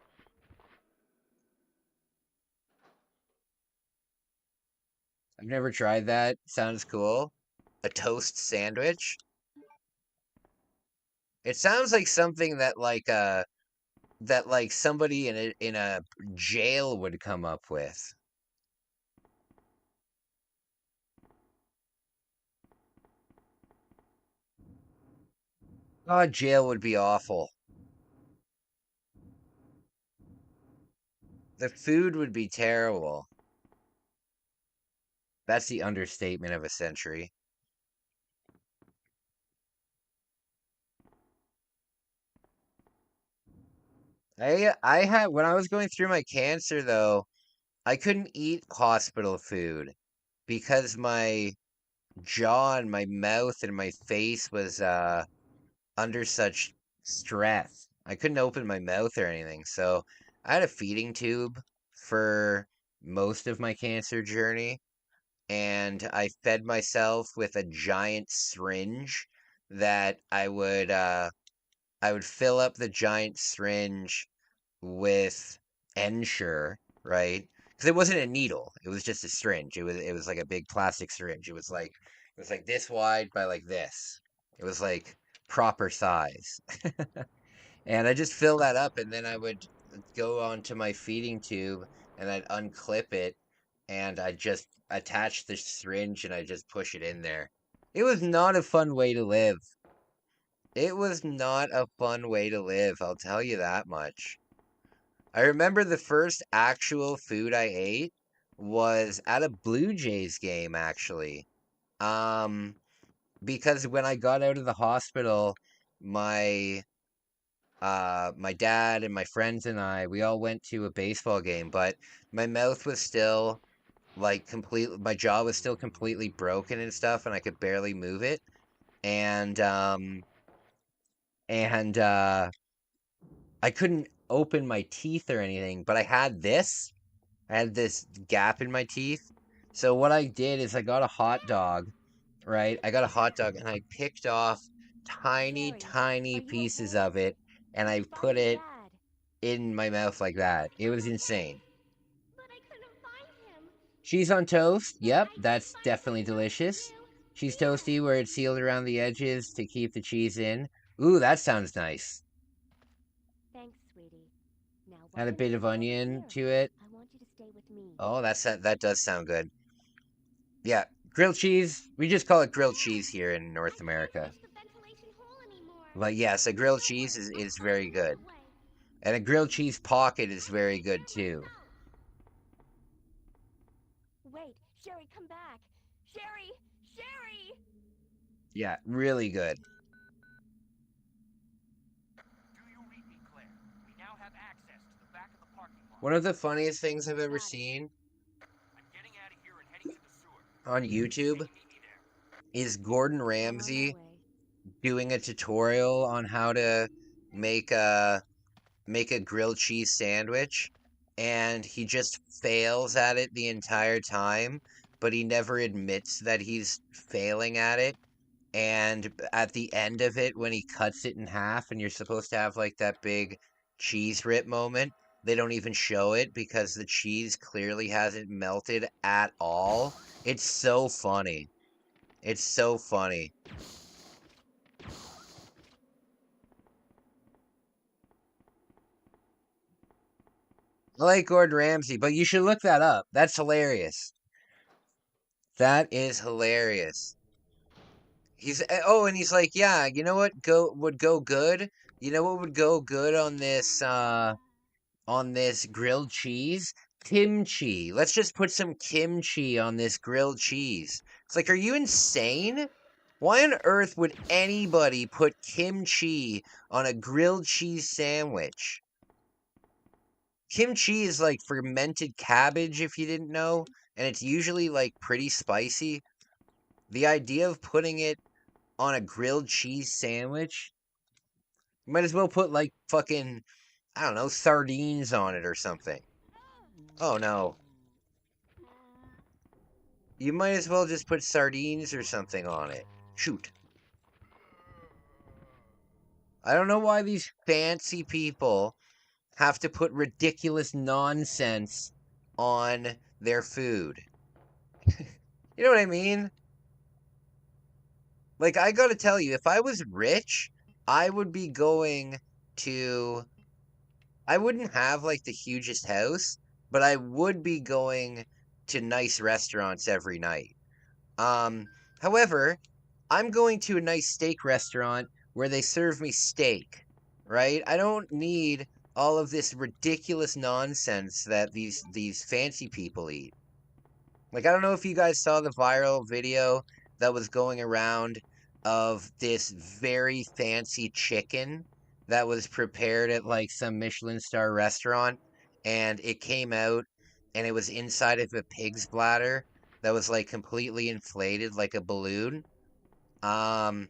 I've never tried that. Sounds cool. A toast sandwich. It sounds like something that like somebody in a jail would come up with. Oh, jail would be awful. The food would be terrible. That's the understatement of a century. I had when I was going through my cancer though, I couldn't eat hospital food because my jaw and my mouth and my face was under such stress. I couldn't open my mouth or anything. So I had a feeding tube for most of my cancer journey, and I fed myself with a giant syringe that I would fill up the giant syringe with Ensure, right? Because it wasn't a needle; it was just a syringe. It was like a big plastic syringe. It was like this wide by like this. It was like proper size. And I just fill that up, and then I would go onto my feeding tube, and I'd unclip it, and I just attach the syringe, and I just push it in there. It was not a fun way to live. It was not a fun way to live, I'll tell you that much. I remember the first actual food I ate was at a Blue Jays game, actually. Um, because when I got out of the hospital, my my dad and my friends and we all went to a baseball game, but my mouth was still like my jaw was still completely broken and stuff, and I could barely move it. And and I couldn't open my teeth or anything, but I had this gap in my teeth. So what I did is I got a hot dog, right? I got a hot dog and I picked off tiny, Sherry, tiny are you pieces okay? of it and I Find put your it dad. in my mouth like that. It was Okay, insane. but I couldn't find him. Cheese on toast. Yep, I did that's find definitely some toast for delicious. you. Cheese Here. toasty where it's sealed around the edges to keep the cheese in. Ooh, that sounds nice. Thanks, sweetie. Now why Add a don't bit you of come over onion here? to it. I want you to stay with me. Oh, that does sound good. Yeah, grilled cheese. We just call it grilled cheese here in I North can't America. reach the ventilation hole anymore. But yes, a grilled Don't cheese worry, I'll is find very another good. way. And a grilled cheese pocket is I'll very take care good of too. myself. Wait, Sherry, come back. Sherry! Sherry! Yeah, really good. Do you read me, Claire? We now have access to the back of the parking lot. One of the funniest things I've ever Got it. seen I'm getting out of here and heading to the sewer. on YouTube Can you meet me there? is Gordon I'm on my Ramsay way. doing a tutorial on how to make a grilled cheese sandwich, and he just fails at it the entire time, but he never admits that he's failing at it. And at the end of it, when he cuts it in half and you're supposed to have like that big cheese rip moment, they don't even show it because the cheese clearly hasn't melted at all. It's so funny. It's so funny. I like Gordon Ramsay, but you should look that up. That's hilarious. That is hilarious. Oh, and he's like, yeah, you know what would go good? You know what would go good on this grilled cheese? Kimchi. Let's just put some kimchi on this grilled cheese. It's like, are you insane? Why on earth would anybody put kimchi on a grilled cheese sandwich? Kimchi is like fermented cabbage, if you didn't know, and it's usually like pretty spicy. The idea of putting it on a grilled cheese sandwich, you might as well put like fucking, I don't know, sardines on it or something. Oh no. You might as well just put sardines or something on it. Shoot. I don't know why these fancy people have to put ridiculous nonsense on their food. You know what I mean? Like, I gotta tell you, if I was rich, I would be going to. I wouldn't have like the hugest house, but I would be going to nice restaurants every night. Um, However, I'm going to a nice steak restaurant where they serve me steak, right? I don't need all of this ridiculous nonsense that these fancy people eat. Like, I don't know if you guys saw the viral video that was going around of this very fancy chicken that was prepared at like some Michelin star restaurant, and it came out and it was inside of a pig's bladder that was like completely inflated like a balloon. Um,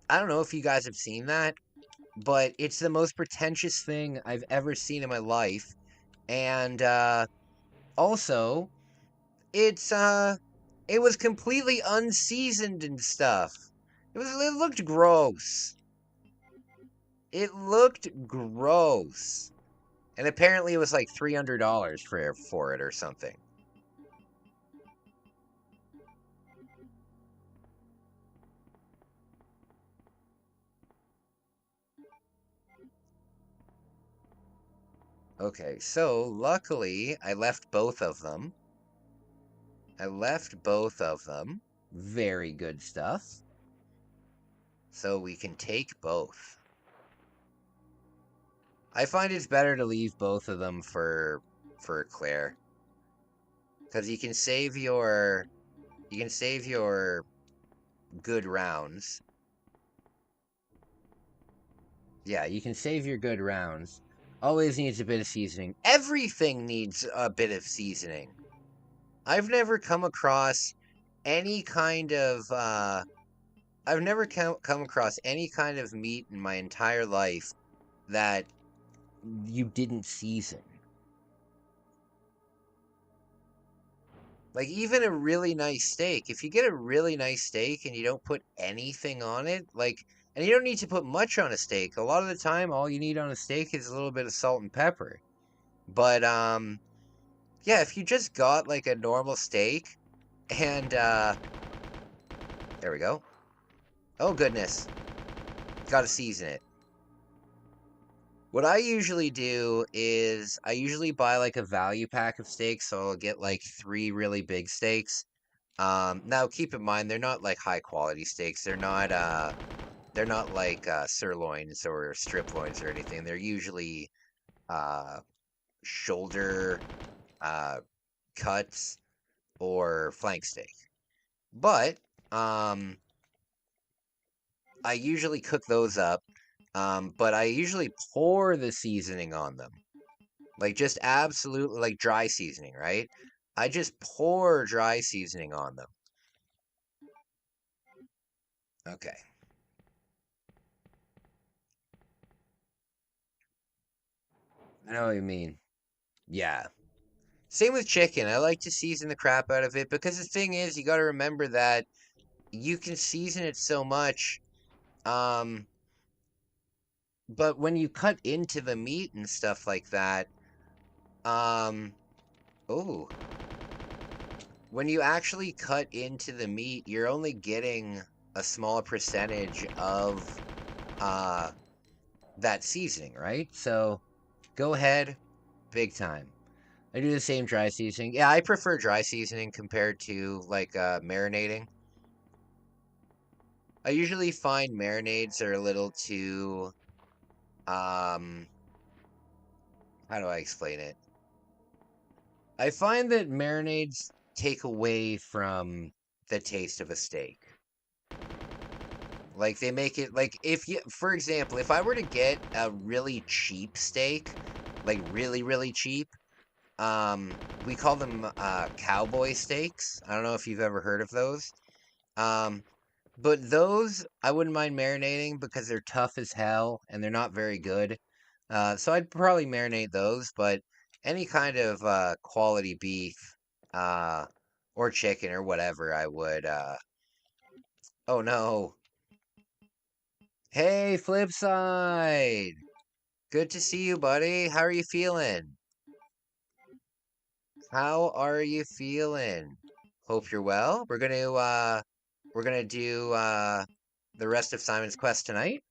I don't know if you guys have seen that, but it's the most pretentious thing I've ever seen in my life. And also, it's it was completely unseasoned and stuff. It looked gross. It looked gross. And apparently it was like $300 for it or something. Okay, so luckily I left both of them. I left both of them. Very good stuff. So we can take both. I find it's better to leave both of them for Claire. Because you can save your good rounds. Yeah, you can save your good rounds. Always needs a bit of seasoning. Everything needs a bit of seasoning. I've never come across any kind of I've never come across any kind of meat in my entire life that you didn't season. Like even a really nice steak, if you get a really nice steak and you don't put anything on it, like, and you don't need to put much on a steak. A lot of the time all you need on a steak is a little bit of salt and pepper. But yeah, if you just got like a normal steak and there we go. Oh goodness. Got to season it. What I usually do is I usually buy like a value pack of steaks, so I'll get like 3 really big steaks. Now keep in mind they're not like high quality steaks. They're not like sirloins or strip loins or anything. They're usually uh shoulder uh cuts or flank steak. But um I usually cook those up. But I usually pour the seasoning on them. Like just absolutely like dry seasoning, right? I just pour dry seasoning on them. Okay. I know what you mean. Yeah. Same with chicken. I like to season the crap out of it because the thing is, you got to remember that you can season it so much. Um, but when you cut into the meat and stuff like that, um, oh, when you actually cut into the meat, you're only getting a small percentage of uh that seasoning, right? So go ahead, big time. I do the same dry seasoning. Yeah, I prefer dry seasoning compared to like marinating. I usually find marinades are a little too um how do I explain it? I find that marinades take away from the taste of a steak. Like they make it like if you for example, if I were to get a really cheap steak, like really cheap, we call them cowboy steaks. I don't know if you've ever heard of those. Um but those I wouldn't mind marinating because they're tough as hell and they're not very good. So I'd probably marinate those, but any kind of quality beef uh or chicken or whatever I would oh no. Hey, Flipside. Good to see you, buddy. How are you feeling? How are you feeling? Hope you're well. We're gonna do the rest of Simon's Quest tonight.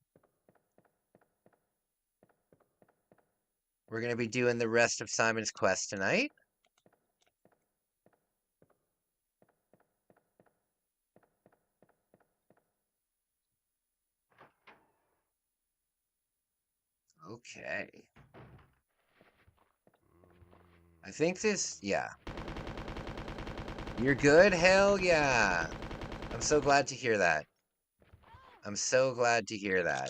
We're gonna be doing the rest of Simon's Quest tonight. Okay. I think this, yeah. You're good? Hell yeah. I'm so glad to hear that. I'm so glad to hear that.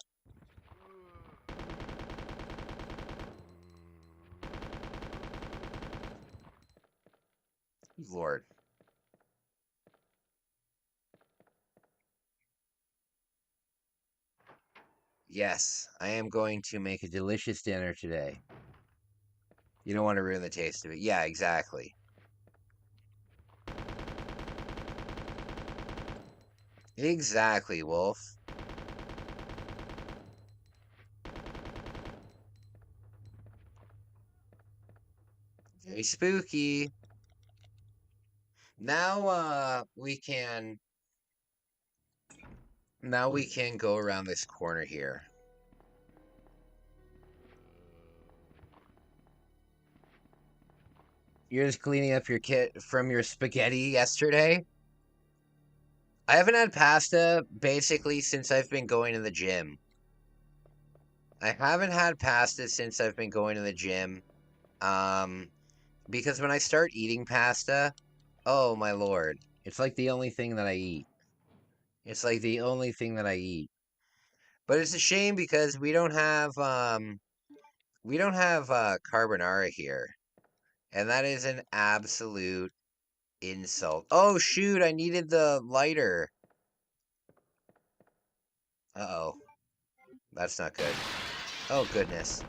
Lord. Yes, I am going to make a delicious dinner today. You don't want to ruin the taste of it. Yeah, exactly. Exactly, Wolf. Very spooky. Now, we can go around this corner here. You're just cleaning up your kit from your spaghetti yesterday? I haven't had pasta basically since I've been going to the gym. I haven't had pasta since I've been going to the gym. Um, because when I start eating pasta, oh my lord, it's like the only thing that I eat. It's like the only thing that I eat. But it's a shame because we don't have carbonara here. And that is an absolute insult. Oh shoot, I needed the lighter. Uh-oh. That's not good. Oh goodness.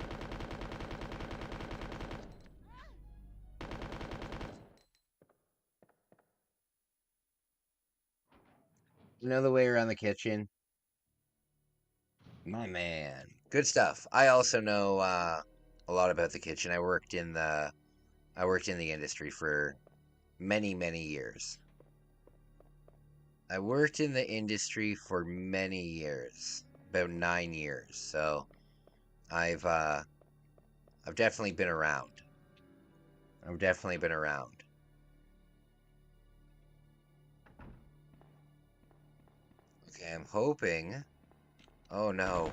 You know the way around the kitchen? My man. Good stuff. I also know a lot about the kitchen. I worked in the industry for many, many years. I worked in the industry for many years. About 9 years. So I've uh I've definitely been around. I've definitely been around. Okay, I'm hoping. Oh no.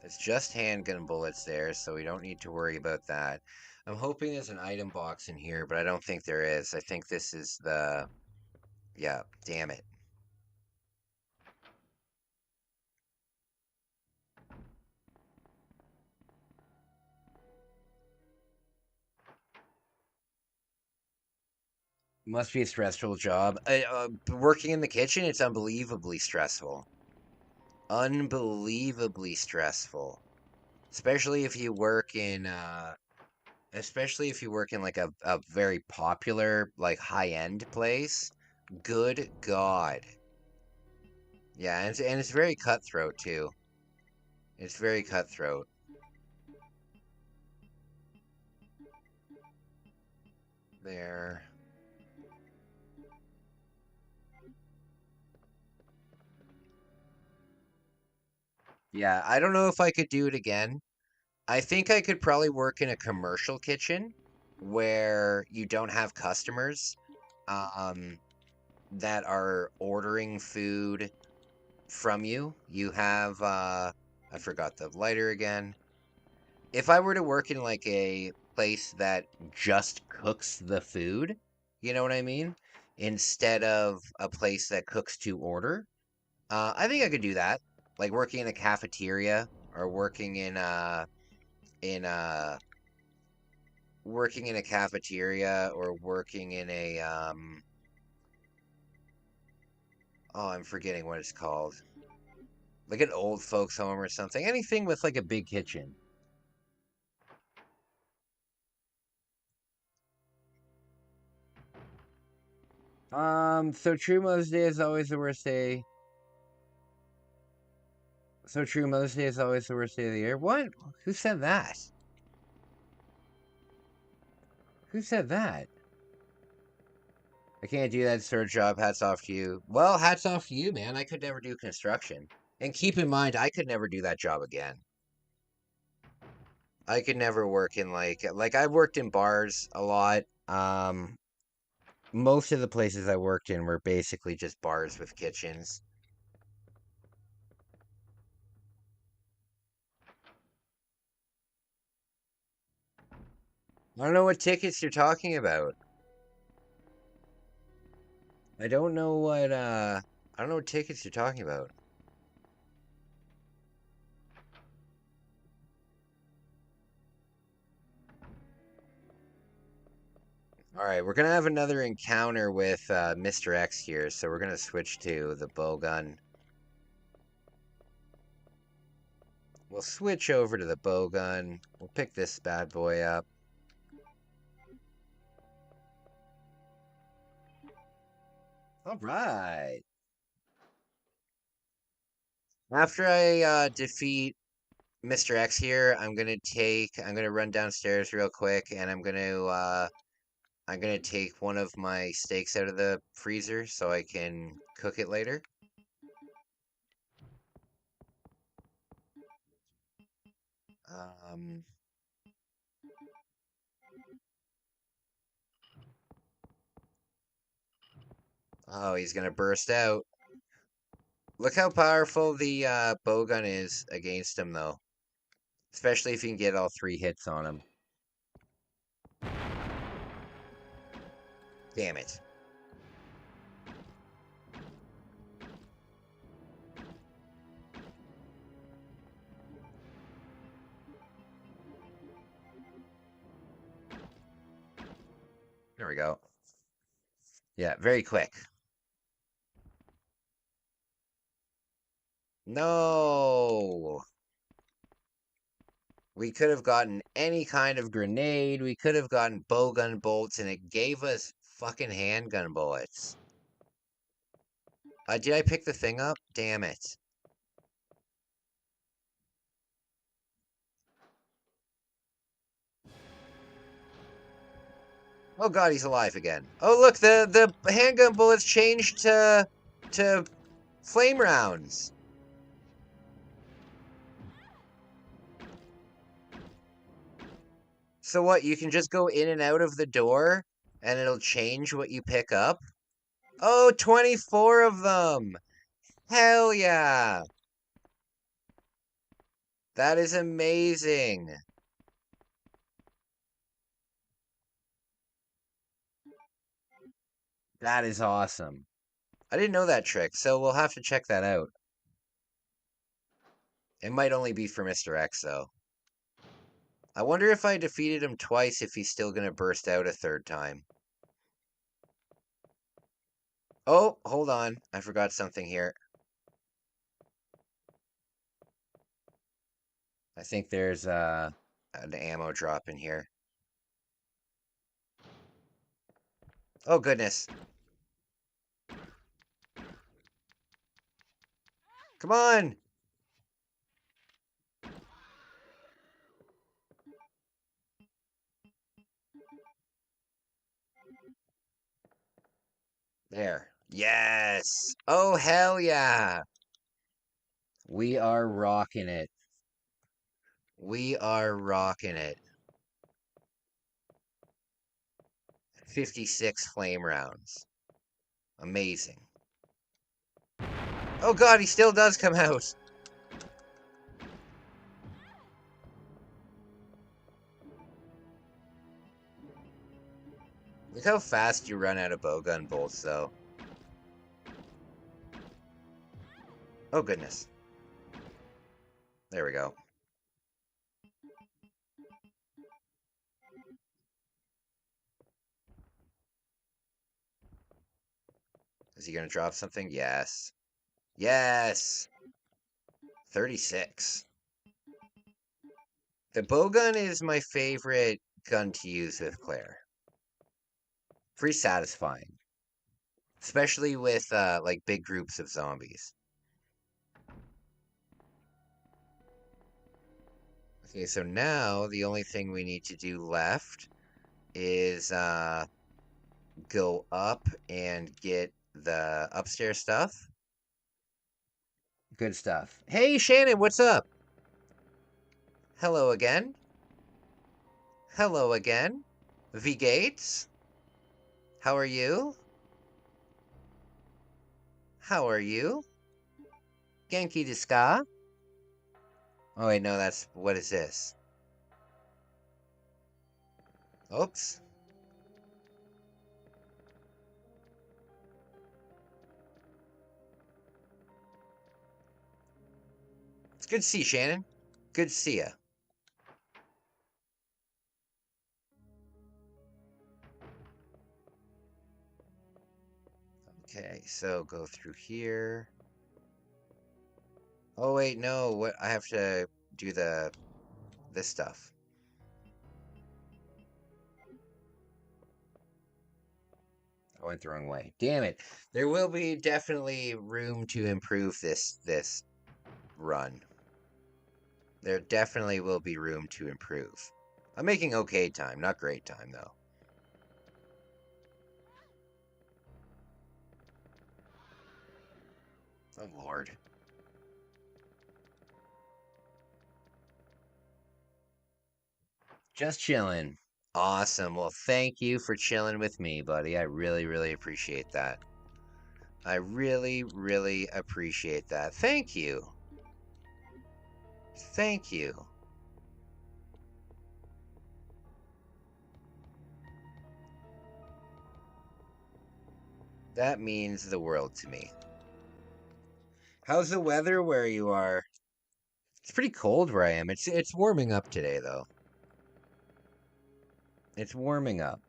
It's just handgun bullets there, so we don't need to worry about that. I'm hoping there's an item box in here, but I don't think there is. I think this is the... Yeah, damn it. Must be a stressful job. Working in the kitchen, it's unbelievably stressful. Unbelievably stressful. Especially if you work in, especially if you work in like a very popular, like high-end place. Good God. Yeah, and it's very cutthroat too. It's very cutthroat. There. Yeah, I don't know if I could do it again. I think I could probably work in a commercial kitchen where you don't have customers um, that are ordering food from you. You have, I forgot the lighter again. If I were to work in like a place that just cooks the food, you know what I mean? Instead of a place that cooks to order, I think I could do that. Like working in a cafeteria or in a working in a cafeteria or working in a oh, I'm forgetting what it's called. Like an old folks home or something. Anything with like a big kitchen. So True Mother's Day is always the worst day. So True Mother's Day is always the worst day of the year. What? Who said that? Who said that? I can't do that sort of job. Hats off to you. Well, hats off to you, man. I could never do construction. And keep in mind, I could never do that job again. I could never work in like I've worked in bars a lot. Most of the places I worked in were basically just bars with kitchens. I don't know what tickets you're talking about. I don't know what I don't know what tickets you're talking about. All right, we're gonna have another encounter with Mr. X here, so we're gonna switch to the bow gun. We'll switch over to the bow gun. We'll pick this bad boy up. All right. After I defeat Mr. X here, I'm gonna run downstairs real quick, and I'm gonna take one of my steaks out of the freezer so I can cook it later. Um, oh, he's gonna burst out. Look how powerful the bowgun is against him, though. Especially if you can get all 3 hits on him. Damn it. There we go. Yeah, very quick. No! We could have gotten any kind of grenade. We could have gotten bowgun bolts, and it gave us fucking handgun bullets. Did I pick the thing up? Damn it. Oh god, he's alive again. Oh look, the handgun bullets changed to flame rounds. So what, you can just go in and out of the door and it'll change what you pick up? Oh, 24 of them! Hell yeah! That is amazing. That is awesome. I didn't know that trick, so we'll have to check that out. It might only be for Mr. X, though. I wonder if I defeated him twice, if he's still gonna burst out a third time. Oh, hold on. I forgot something here. I think there's an ammo drop in here. Oh, goodness. Come on! There. Yes! Oh, hell yeah! We are rocking it. We are rocking it. 56 flame rounds. Amazing. Oh god, he still does come out! Look how fast you run out of bowgun bolts, though. Oh, goodness. There we go. Is he gonna drop something? Yes. Yes! 36. The bowgun is my favorite gun to use with Claire. Pretty satisfying. Especially with, like, big groups of zombies. Okay, so now the only thing we need to do left is, go up and get the upstairs stuff. Good stuff. Hey, Shannon, what's up? Hello again. Hello again. V Gates? How are you? How are you? Genki desu ka? Oh, wait, no, that's... What is this? Oops. It's good to see you, Shannon. Good to see you. Okay, so go through here. Oh, wait, no, what? I have to do this stuff. I went the wrong way. Damn it. There will be definitely room to improve this run. There definitely will be room to improve. I'm making okay time, not great time, though. Oh, Lord. Just chilling. Awesome. Well, thank you for chilling with me, buddy. I really, really appreciate that. I really, really appreciate that. Thank you. Thank you. That means the world to me. How's the weather where you are? It's pretty cold where I am. It's warming up today, though. It's warming up.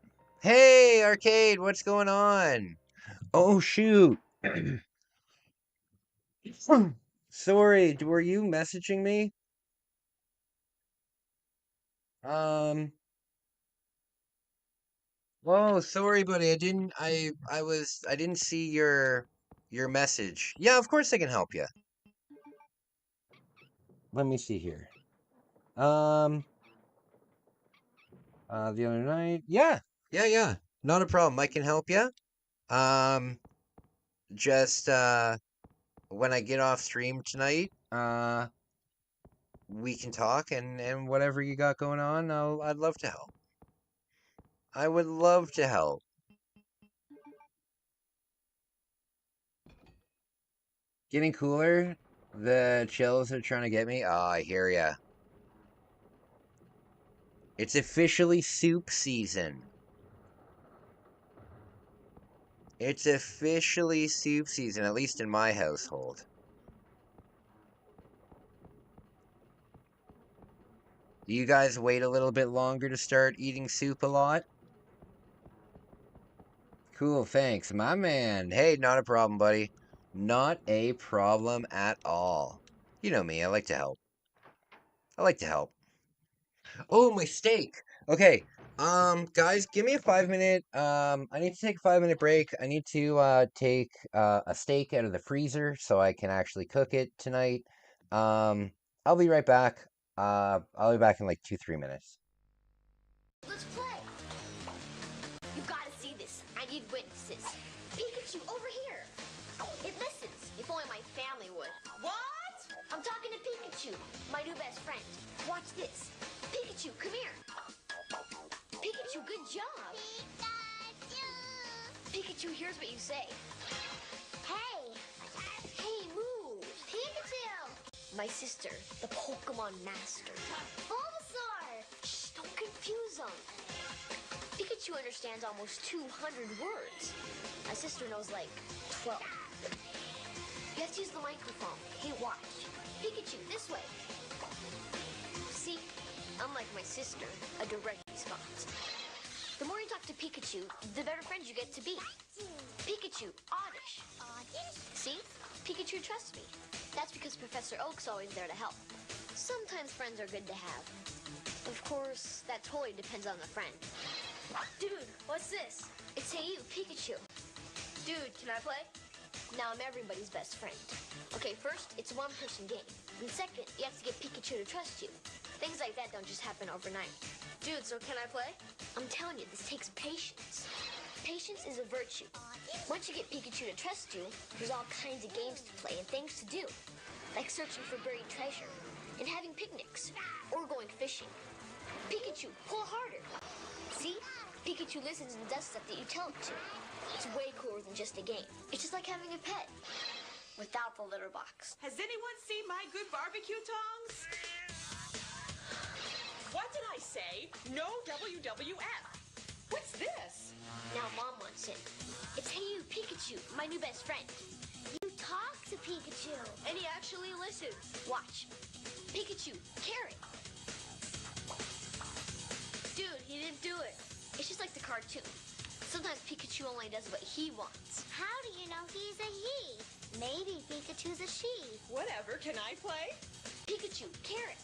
Hey, Arcade, what's going on? Oh, shoot. Sorry, were you messaging me? Um, oh, sorry, buddy. I didn't see your message. Yeah, of course I can help you. Let me see here. Um, the other night. Yeah. Yeah, yeah. Not a problem. I can help you. Um, just when I get off stream tonight, we can talk and whatever you got going on, I'd love to help. I would love to help. Getting cooler? The chills are trying to get me? Oh, I hear ya. It's officially soup season. It's officially soup season, at least in my household. Do you guys wait a little bit longer to start eating soup a lot? Cool, thanks. My man. Hey, not a problem, buddy. Not a problem at all. You know me, I like to help. I like to help. Oh, my steak. Okay. Guys, give me a 5 minute. I need to take a 5 minute break. I need to take a steak out of the freezer so I can actually cook it tonight. I'll be right back. I'll be back in like 2, 3 minutes. Let's play! You gotta see this. I need witnesses. Pikachu, over here! It listens. If only my family would. What? I'm talking to Pikachu, my new best friend. Watch this. Pikachu, come here. Pikachu, good job. Pikachu hears what you say. Hey! Hey, move! Pikachu! My sister, the Pokemon Master. Bulbasaur! Shh, don't confuse them. Pikachu understands almost 200 words. My sister knows like 12. You have to use the microphone. Hey, watch. Pikachu, this way. See, unlike my sister, a direct response. The more you talk to Pikachu, the better friends you get to be. Pikachu, oddish. See? Pikachu trusts me. That's because Professor Oak's always there to help. Sometimes friends are good to have. Of course, that totally depends on the friend. Dude, what's this? It's Hey You, Pikachu. Dude, can I play? Now I'm everybody's best friend. Okay, first, it's a one-person game. And second, you have to get Pikachu to trust you. Things like that don't just happen overnight. Dude, so can I play? I'm telling you, this takes patience. Patience is a virtue. Once you get Pikachu to trust you, there's all kinds of games to play and things to do. Like searching for buried treasure, and having picnics, or going fishing. Pikachu, pull harder. See? Pikachu listens and does stuff that you tell it to. It's way cooler than just a game. It's just like having a pet. Without the litter box. Has anyone seen my good barbecue tongs? What did I say? No WWF. What's this? Now Mom wants it. It's Hey You, Pikachu, my new best friend. You talk to Pikachu. And he actually listens. Watch. Pikachu, carrot. Dude, he didn't do it. It's just like the cartoon. Sometimes Pikachu only does what he wants. How do you know he's a he? Maybe Pikachu's a she. Whatever, can I play? Pikachu, carrot.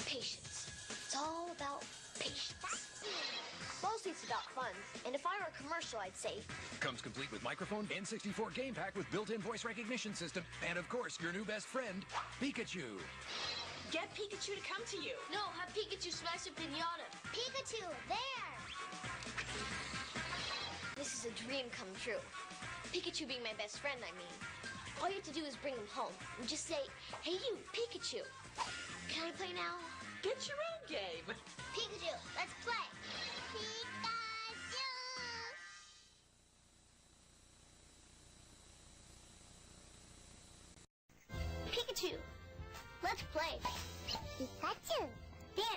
Patience. It's all about patience. Mostly it's about fun. And if I were a commercial, I'd say, Comes complete with microphone, N64 game pack with built-in voice recognition system, and of course, your new best friend, Pikachu. Get Pikachu to come to you. no, have Pikachu smash a pinata. Pikachu, there! This is a dream come true. Pikachu being my best friend, I mean. All you have to do is bring him home and just say, Hey you, Pikachu. Can I play now? Get your own game. Pikachu, let's play. Pikachu! Pikachu, let's play. Pikachu, dance.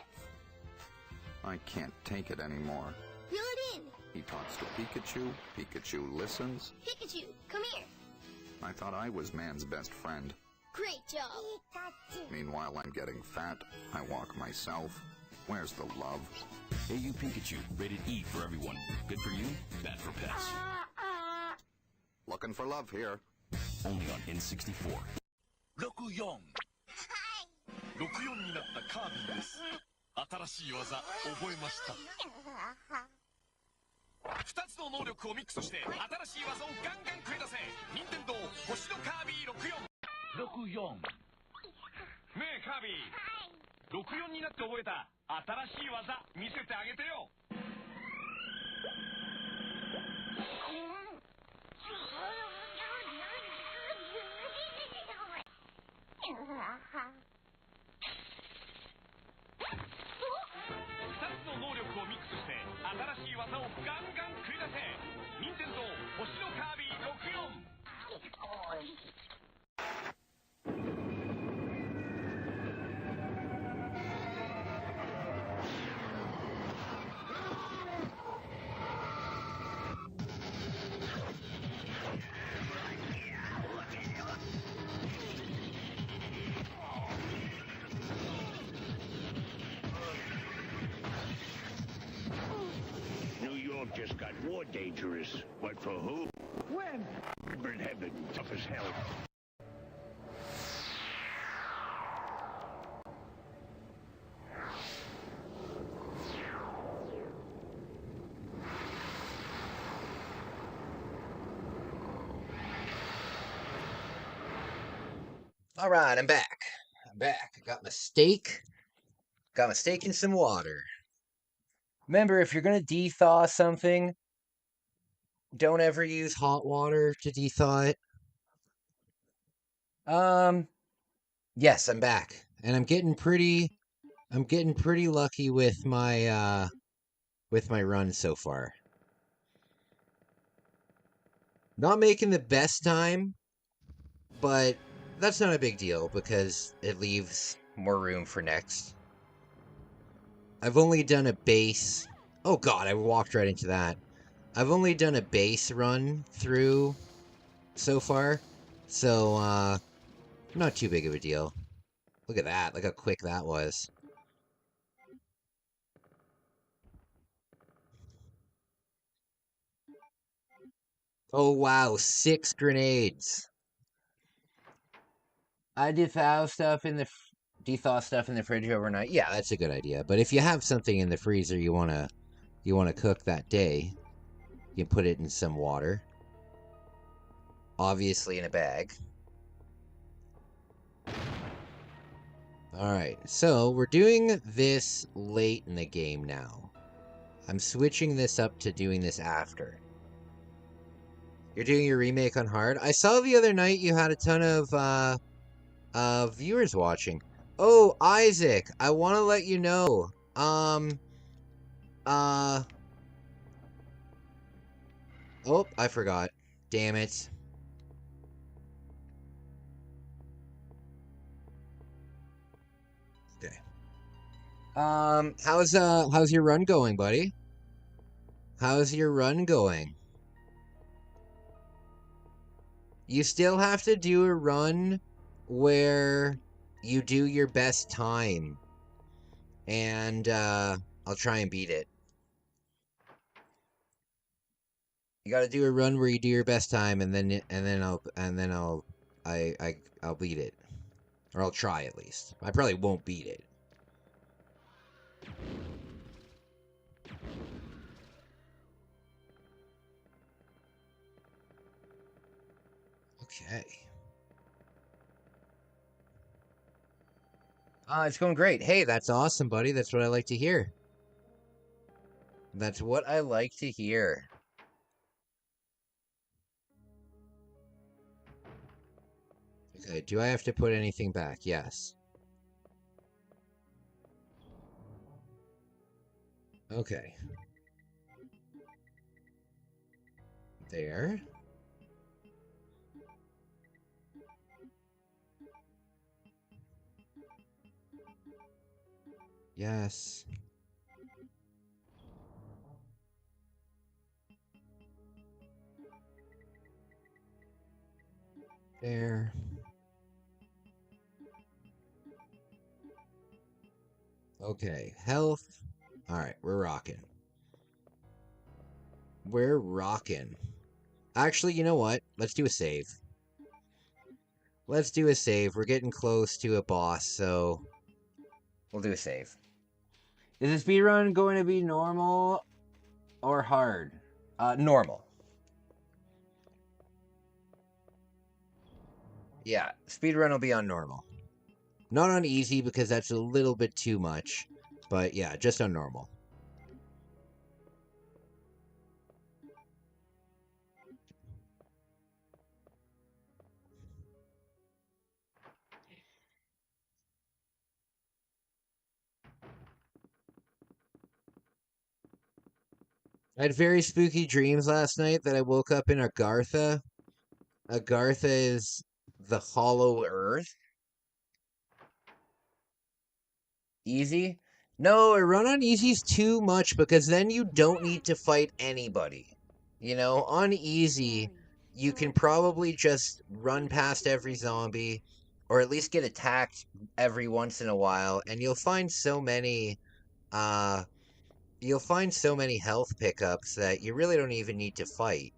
I can't take it anymore. Reel it in. He talks to Pikachu, Pikachu listens. Pikachu, come here. I thought I was man's best friend. Great job. Meanwhile, I'm getting fat. I walk myself. Where's the love? AU Pikachu, rated E for everyone. Good for you, bad for pets. Looking for love here. Only on N64. 64 64になったカービィです。新しい技覚えました。2つの能力をミックスして新しい技をガンガン繰り出せ。任天堂星のカービィ64。64。ねえカービィ、64になって覚えた新しい技見せてあげてよ。2つの能力をミックスして新しい技をガンガン繰り出せ。任天堂星のカービィ64。Just got more dangerous. But for who? When? In heaven, tough as hell. All right, I'm back. I'm back. I got my steak. Got my steak and some water. Remember, if you're going to de-thaw something, don't ever use hot water to de-thaw it. Yes, I'm back. And I'm getting pretty lucky with my run so far. Not making the best time, but that's not a big deal because it leaves more room for next. I've only done a base... Oh god, I walked right into that. I've only done a base run through so far, so, not too big of a deal. Look at that, look how quick that was. Oh wow, 6 grenades. I dethaw stuff in the fridge overnight. Yeah, that's a good idea. But if you have something in the freezer you wanna cook that day, you can put it in some water. Obviously in a bag. Alright, so we're doing this late in the game now. I'm switching this up to doing this after. You're doing your remake on hard? I saw the other night you had a ton of viewers watching. Oh, Isaac, I want to let you know. Oh, I forgot. Damn it. Okay. How's your run going, buddy? How's your run going? You still have to do a run where you do your best time. And, I'll try and beat it. You gotta do a run where you do your best time, and then I'll beat it. Or I'll try at least. I probably won't beat it. Okay. It's going great. Hey, that's awesome, buddy. That's what I like to hear. That's what I like to hear. Okay, do I have to put anything back? Yes. Okay. There. Yes. There. Okay, health. Alright, we're rocking. We're rocking. Actually, you know what? Let's do a save. Let's do a save. We're getting close to a boss, so we'll do a save. Is the speedrun going to be normal or hard? Normal. Yeah, speedrun will be on normal. Not on easy because that's a little bit too much. But yeah, just on normal. I had very spooky dreams last night that I woke up in Agartha. Agartha is the hollow earth. Easy? No, a run on easy's too much because then you don't need to fight anybody. You know, on easy, you can probably just run past every zombie or at least get attacked every once in a while and you'll find so many health pickups that you really don't even need to fight.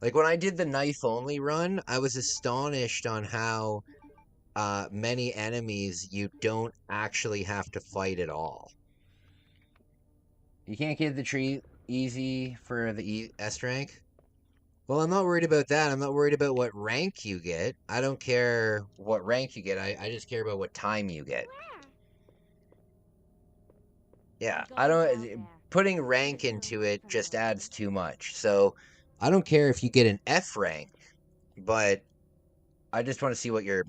Like when I did the knife only run, I was astonished on how many enemies you don't actually have to fight at all. You can't get the tree easy for the S rank? Well, I'm not worried about that. I'm not worried about what rank you get. I don't care what rank you get. I just care about what time you get. Yeah, I don't... Putting rank into it just adds too much. So, I don't care if you get an F rank, but I just want to see what your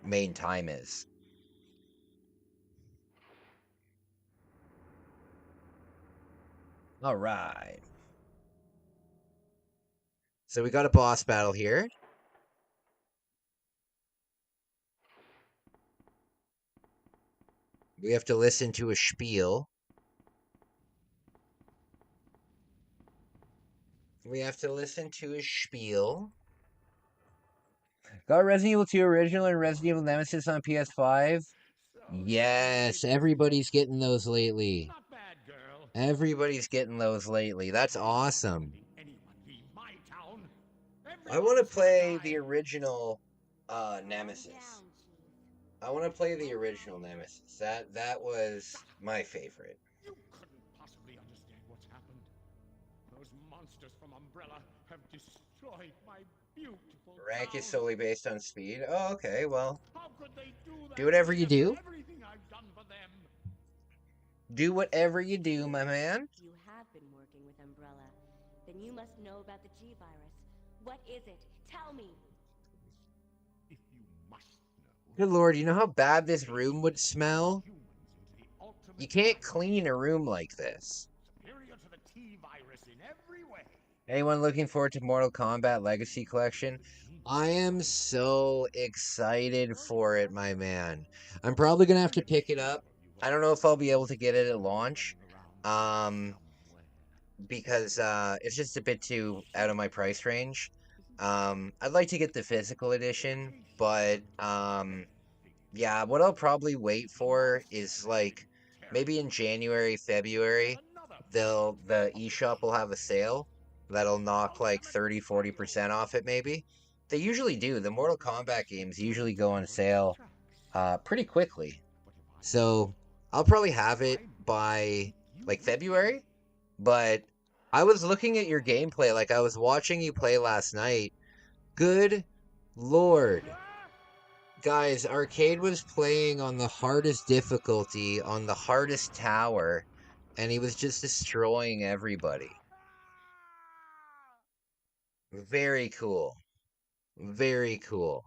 main time is. All right. So we got a boss battle here. We have to listen to a spiel. We have to listen to a spiel. Got Resident Evil 2 Original and Resident Evil Nemesis on PS5. Yes, everybody's getting those lately. Not bad, girl. Everybody's getting those lately. That's awesome. Anyone leave my town? I want to play the original Nemesis. I want to play the original Nemesis. That was my favorite. You couldn't possibly understand what's happened. Those monsters from Umbrella have destroyed my beautiful Rank is town. solely based on speed. Oh, okay, well. How could they do that? Do whatever you do. Everything I've done for them. Do whatever you do, my man. You have been working with Umbrella. Then you must know about the G-Virus. What is it? Tell me. If you must know. Good lord, you know how bad this room would smell? You can't clean a room like this. Superior to the T-Virus in every way. Anyone looking forward to Mortal Kombat Legacy Collection? I am so excited for it, my man. I'm probably going to have to pick it up. I don't know if I'll be able to get it at launch. Because it's just a bit too out of my price range. I'd like to get the physical edition, but yeah, what I'll probably wait for is like maybe in January, February, the eShop will have a sale that'll knock like 30-40% off it maybe. They usually do. The Mortal Kombat games usually go on sale pretty quickly. So I'll probably have it by like February. But I was looking at your gameplay, like I was watching you play last night. Good lord. Guys, Arcade was playing on the hardest difficulty, on the hardest tower, and he was just destroying everybody. Very cool. Very cool.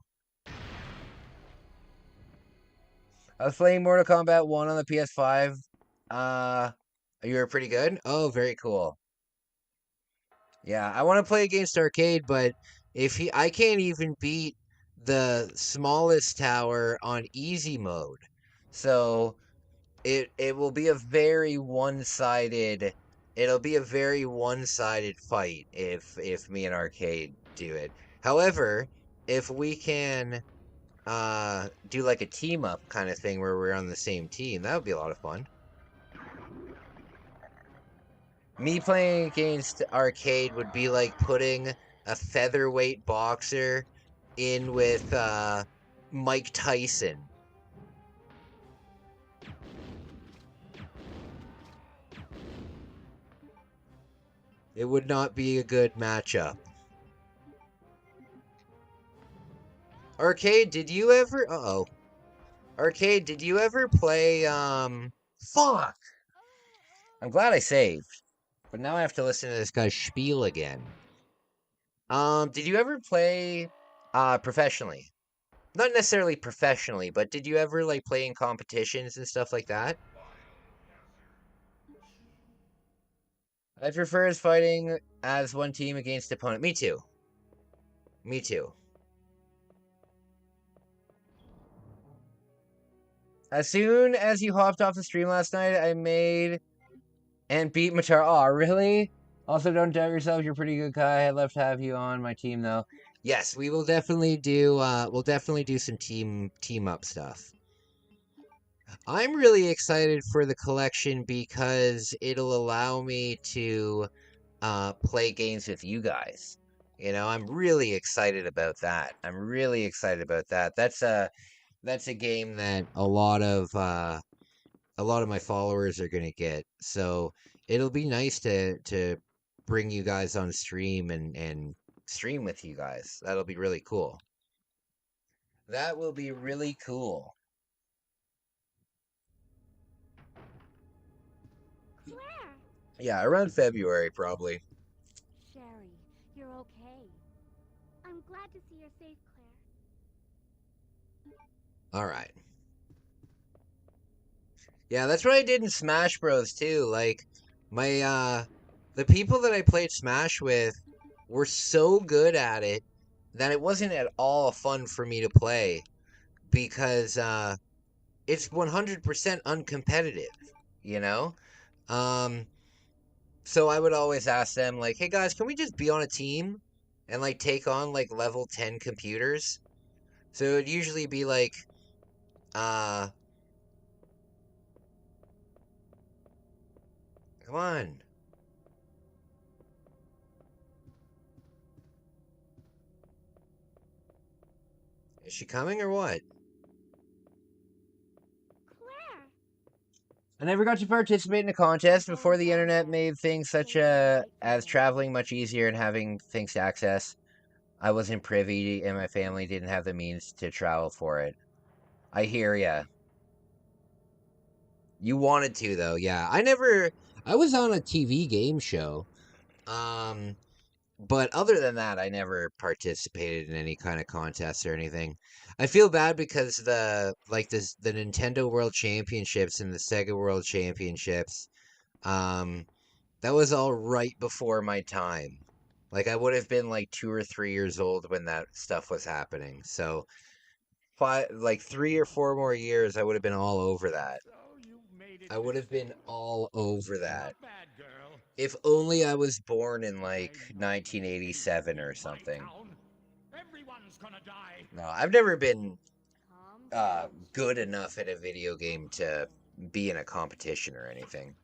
I was playing Mortal Kombat 1 on the PS5. You were pretty good? Oh, very cool. Yeah, I want to play against Arcade, but I can't even beat the smallest tower on easy mode. So it will be a very one-sided fight if me and Arcade do it. However, if we can do like a team up kind of thing where we're on the same team. That would be a lot of fun. Me playing against Arcade would be like putting a featherweight boxer in with Mike Tyson. It would not be a good matchup. Arcade, did you ever... Uh-oh. Arcade, did you ever play, Fuck! I'm glad I saved. But now I have to listen to this guy's spiel again. Did you ever play, professionally? Not necessarily professionally, but did you ever, like, play in competitions and stuff like that? I prefer as fighting as one team against opponent. Me too. Me too. As soon as you hopped off the stream last night, I made and beat Matar. Aw, really? Also, don't doubt yourself. You're a pretty good guy. I'd love to have you on my team, though. Yes, we will definitely do. We'll definitely do some team up stuff. I'm really excited for the collection because it'll allow me to play games with you guys. You know, I'm really excited about that. I'm really excited about that. That's a game that a lot of my followers are gonna get. So it'll be nice to bring you guys on stream and stream with you guys. That'll be really cool. That will be really cool. Claire! Yeah, around February probably. Sherry, you're okay. I'm glad to see you're safe, Claire. All right. Yeah, that's what I did in Smash Bros too. Like my the people that I played Smash with were so good at it that it wasn't at all fun for me to play because it's 100% uncompetitive, you know? So I would always ask them like, "Hey guys, can we just be on a team and like take on like level 10 computers?" So it would usually be like uh come on. Is she coming or what? Claire! I never got to participate in a contest before the internet made things such as traveling much easier and having things to access. I wasn't privy and my family didn't have the means to travel for it. I hear ya. You wanted to though, yeah. I was on a TV game show. But other than that, I never participated in any kind of contest or anything. I feel bad because the Nintendo World Championships and the Sega World Championships, that was all right before my time. Like I would have been like 2 or 3 years old when that stuff was happening. So like 3 or 4 more years, I would have been all over that. I would have been all over that. If only I was born in like 1987 or something. No, I've never been good enough at a video game to be in a competition or anything.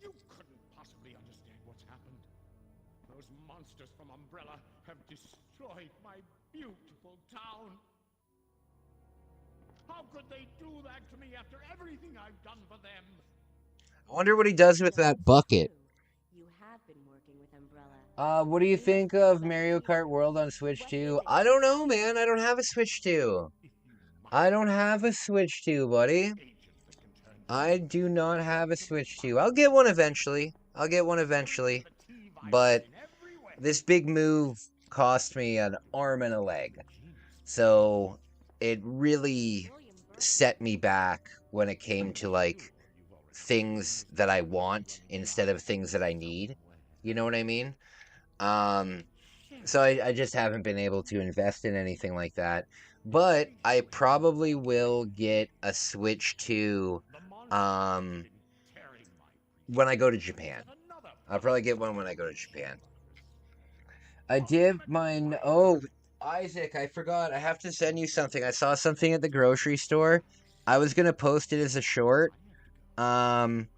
You couldn't possibly understand what's happened. Those monsters from Umbrella have destroyed my beautiful town. How could they do that to me after everything I've done for them? I wonder what he does with that bucket. You have been working with Umbrella. What do you think of Mario Kart World on Switch 2? I don't know, man. I don't have a Switch 2. I don't have a Switch 2, buddy. I do not have a Switch 2. I'll get one eventually. I'll get one eventually. But this big move cost me an arm and a leg. So it really set me back when it came to like things that I want instead of things that I need. You know what I mean? So I just haven't been able to invest in anything like that. But I probably will get a Switch 2 when I go to Japan. I'll probably get one when I go to Japan. I did mine. Oh, Isaac, I forgot. I have to send you something. I saw something at the grocery store. I was gonna post it as a short. Um,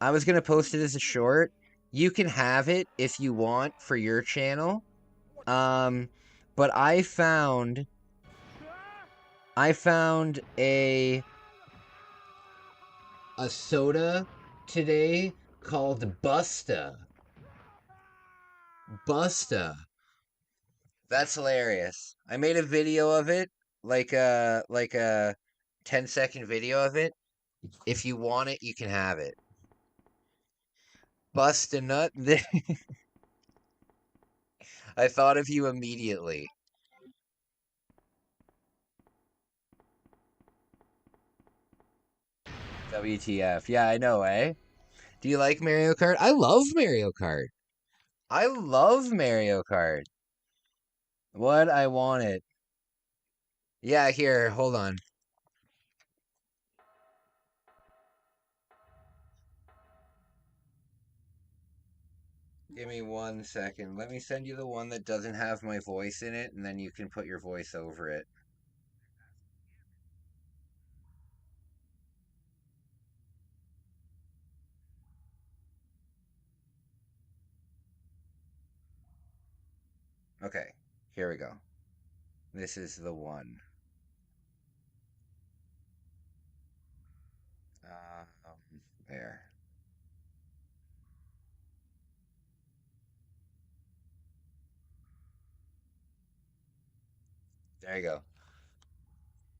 I was gonna post it as a short. You can have it if you want for your channel. Um, but I found a soda today called Busta. Busta. That's hilarious. I made a video of it, like a 10-second video of it. If you want it, you can have it. Bust a nut. I thought of you immediately. WTF. Yeah, I know, eh? Do you like Mario Kart? I love Mario Kart. I love Mario Kart. What? I want it. Yeah, here, hold on. Give me 1 second. Let me send you the one that doesn't have my voice in it, and then you can put your voice over it. Okay, here we go. This is the one. There. There you go.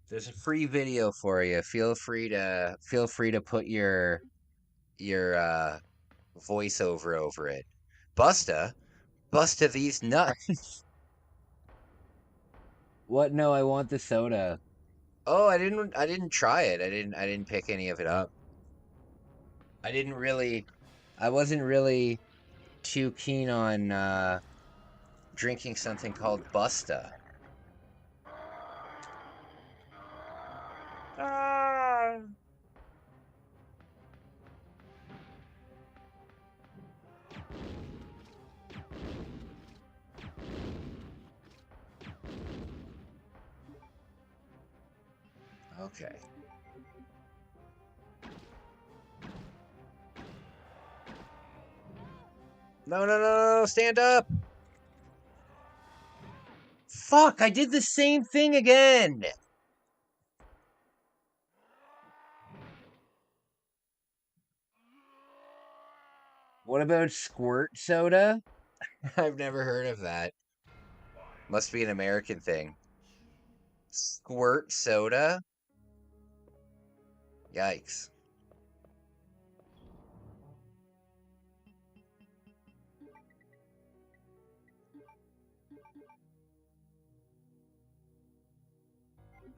There's a free video for you. Feel free to put your voiceover over it. Busta? Busta these nuts. What? No, I want the soda. Oh, I didn't try it. I didn't pick any of it up. I wasn't really too keen on drinking something called Busta. Ah. Okay. No, no, no, no, stand up. Fuck, I did the same thing again. What about squirt soda? I've never heard of that. Must be an American thing. Squirt soda? Yikes.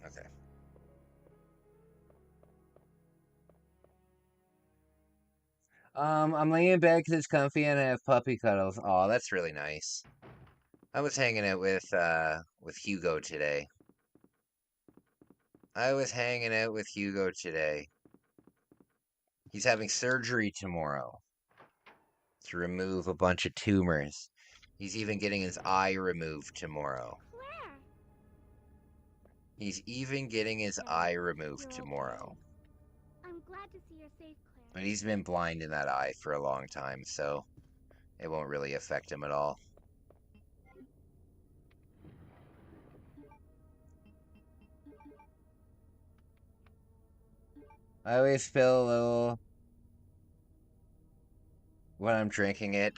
Okay. I'm laying in bed because it's comfy and I have puppy cuddles. Oh, that's really nice. I was hanging out with Hugo today. I was hanging out with Hugo today. He's having surgery tomorrow to remove a bunch of tumors. He's even getting his eye removed tomorrow. Where? He's even getting his eye removed tomorrow. I'm glad to see you're safe, Claire. But he's been blind in that eye for a long time, so it won't really affect him at all. I always feel a little when I'm drinking it.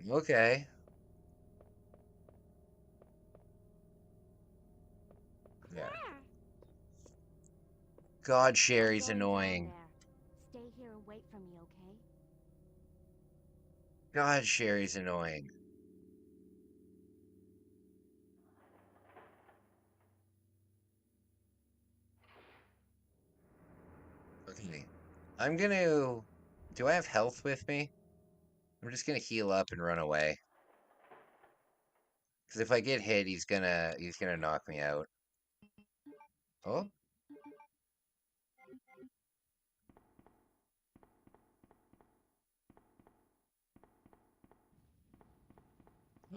Okay. Yeah. God, Sherry's annoying. Stay here and wait for me, okay? God, Sherry's annoying. Okay. I'm gonna... Do I have health with me? I'm just gonna heal up and run away. Because if I get hit, he's gonna knock me out. Oh.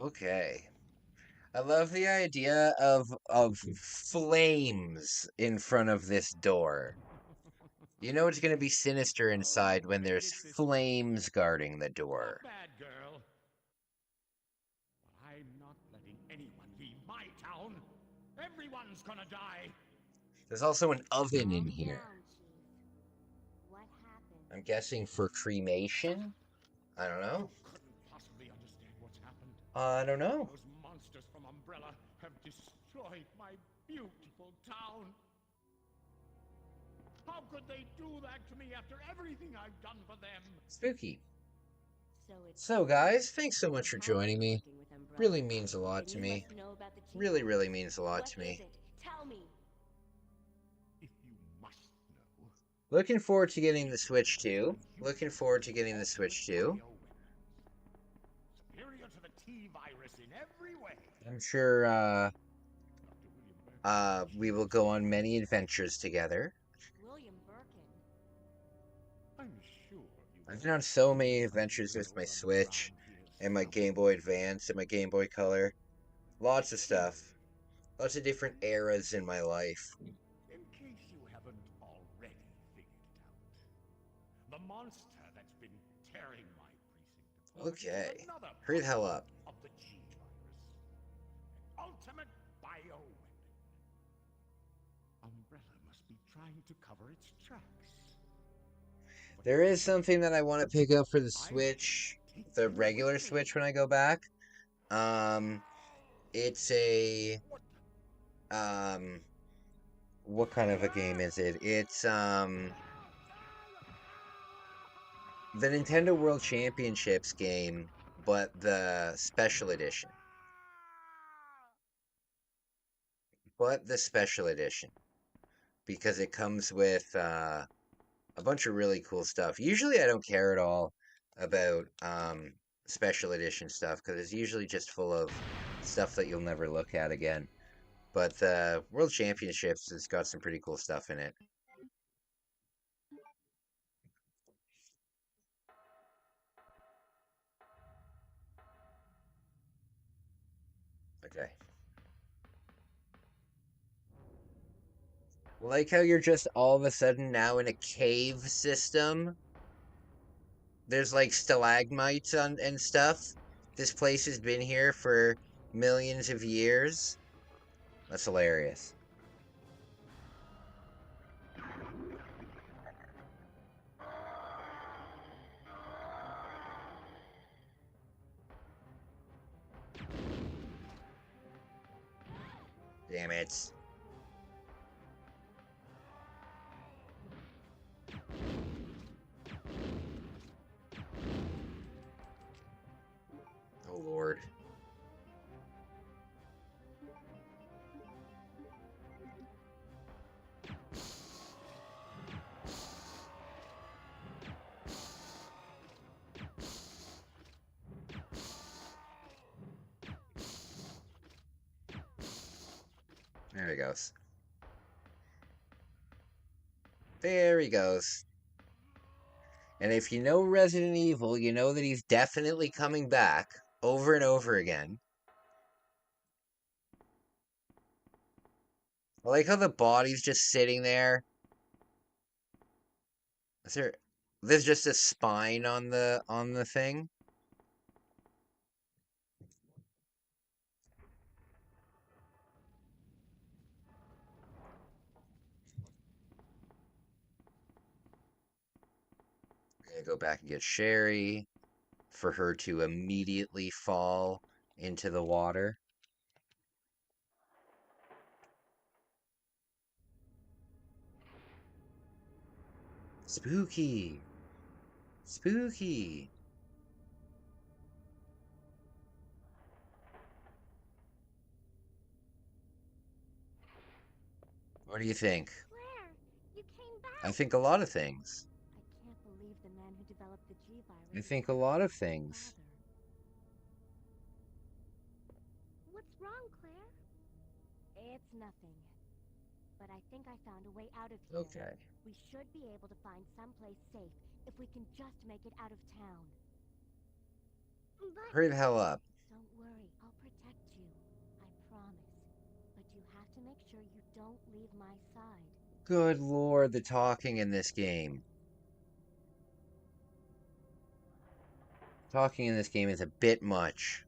Okay. I love the idea of flames in front of this door. You know it's going to be sinister inside when there's flames guarding the door. Not bad, girl. But I'm not letting anyone leave my town. Everyone's gonna die. There's also an oven in here. Down, Chief. What happened? I'm guessing for cremation? I don't know. You couldn't possibly understand what's happened. I don't know. Those monsters from Umbrella have destroyed my beautiful town. How could they do that to me after everything I've done for them? Spooky. So So guys, thanks so much for joining me. Really means a lot to me. Really, really means a lot to me. Tell me. If you must know. Looking forward to getting the Switch 2. Looking forward to getting the Switch 2. Superior to the T-virus in every way. I'm sure we will go on many adventures together. William Birkin. I'm sure I've been on so many adventures with my Switch and my Game Boy Advance and my Game Boy Color. Lots of stuff. Lots of different eras in my life. In case you haven't already figured it out, the monster that's been tearing my precinct apart Okay. is another Hurry the hell up. of the G-virus. An ultimate bioweapon. Umbrella must be trying to cover its tracks. There is something that I want to pick up for the Switch, the regular Switch when I go back. It's a, what kind of a game is it? It's, the Nintendo World Championships game, but the special edition. Because it comes with, a bunch of really cool stuff. Usually I don't care at all about special edition stuff because it's usually just full of stuff that you'll never look at again. But the World Championships has got some pretty cool stuff in it. Okay. Like how you're just all of a sudden now in a cave system. There's like stalagmites and stuff. This place has been here for millions of years. That's hilarious. Damn it. Oh, Lord. There he goes. There he goes. And if you know Resident Evil, you know that he's definitely coming back over and over again. I like how the body's just sitting there. There's just a spine on the thing? We're gonna go back and get Sherry for her to immediately fall into the water. Spooky. Spooky. What do you think? Claire, you came back. I think a lot of things. I can't believe the man who developed the G-virus. I think a lot of things. What's wrong, Claire? It's nothing. but I think I found a way out of here. Okay. We should be able to find someplace safe if we can just make it out of town. But Hurry the hell up. Don't worry, I'll protect you. I promise. But you have to make sure you don't leave my side. Good lord, the talking in this game. Talking in this game is a bit much.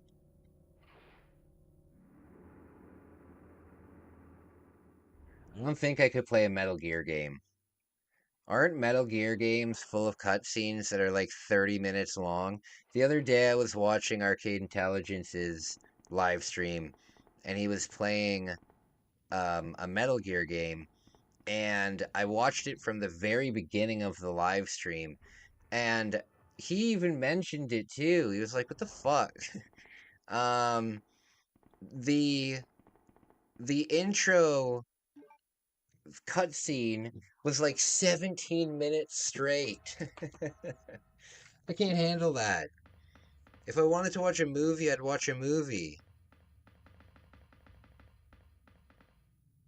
I don't think I could play a Metal Gear game. Aren't Metal Gear games full of cutscenes that are like 30 minutes long? The other day I was watching Arcade Intelligence's live stream, and he was playing a Metal Gear game, and I watched it from the very beginning of the live stream, and he even mentioned it too. He was like, "What the fuck?" um, the the intro cutscene was like 17 minutes straight. I can't handle that. If I wanted to watch a movie, I'd watch a movie.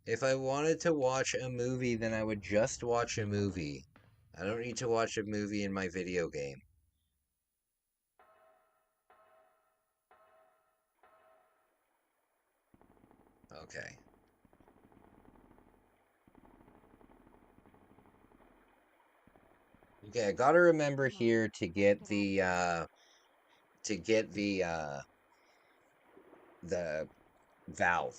If I wanted to watch a movie, then I would just watch a movie. I don't need to watch a movie in my video game. Okay. Okay, I gotta remember here to get the valve.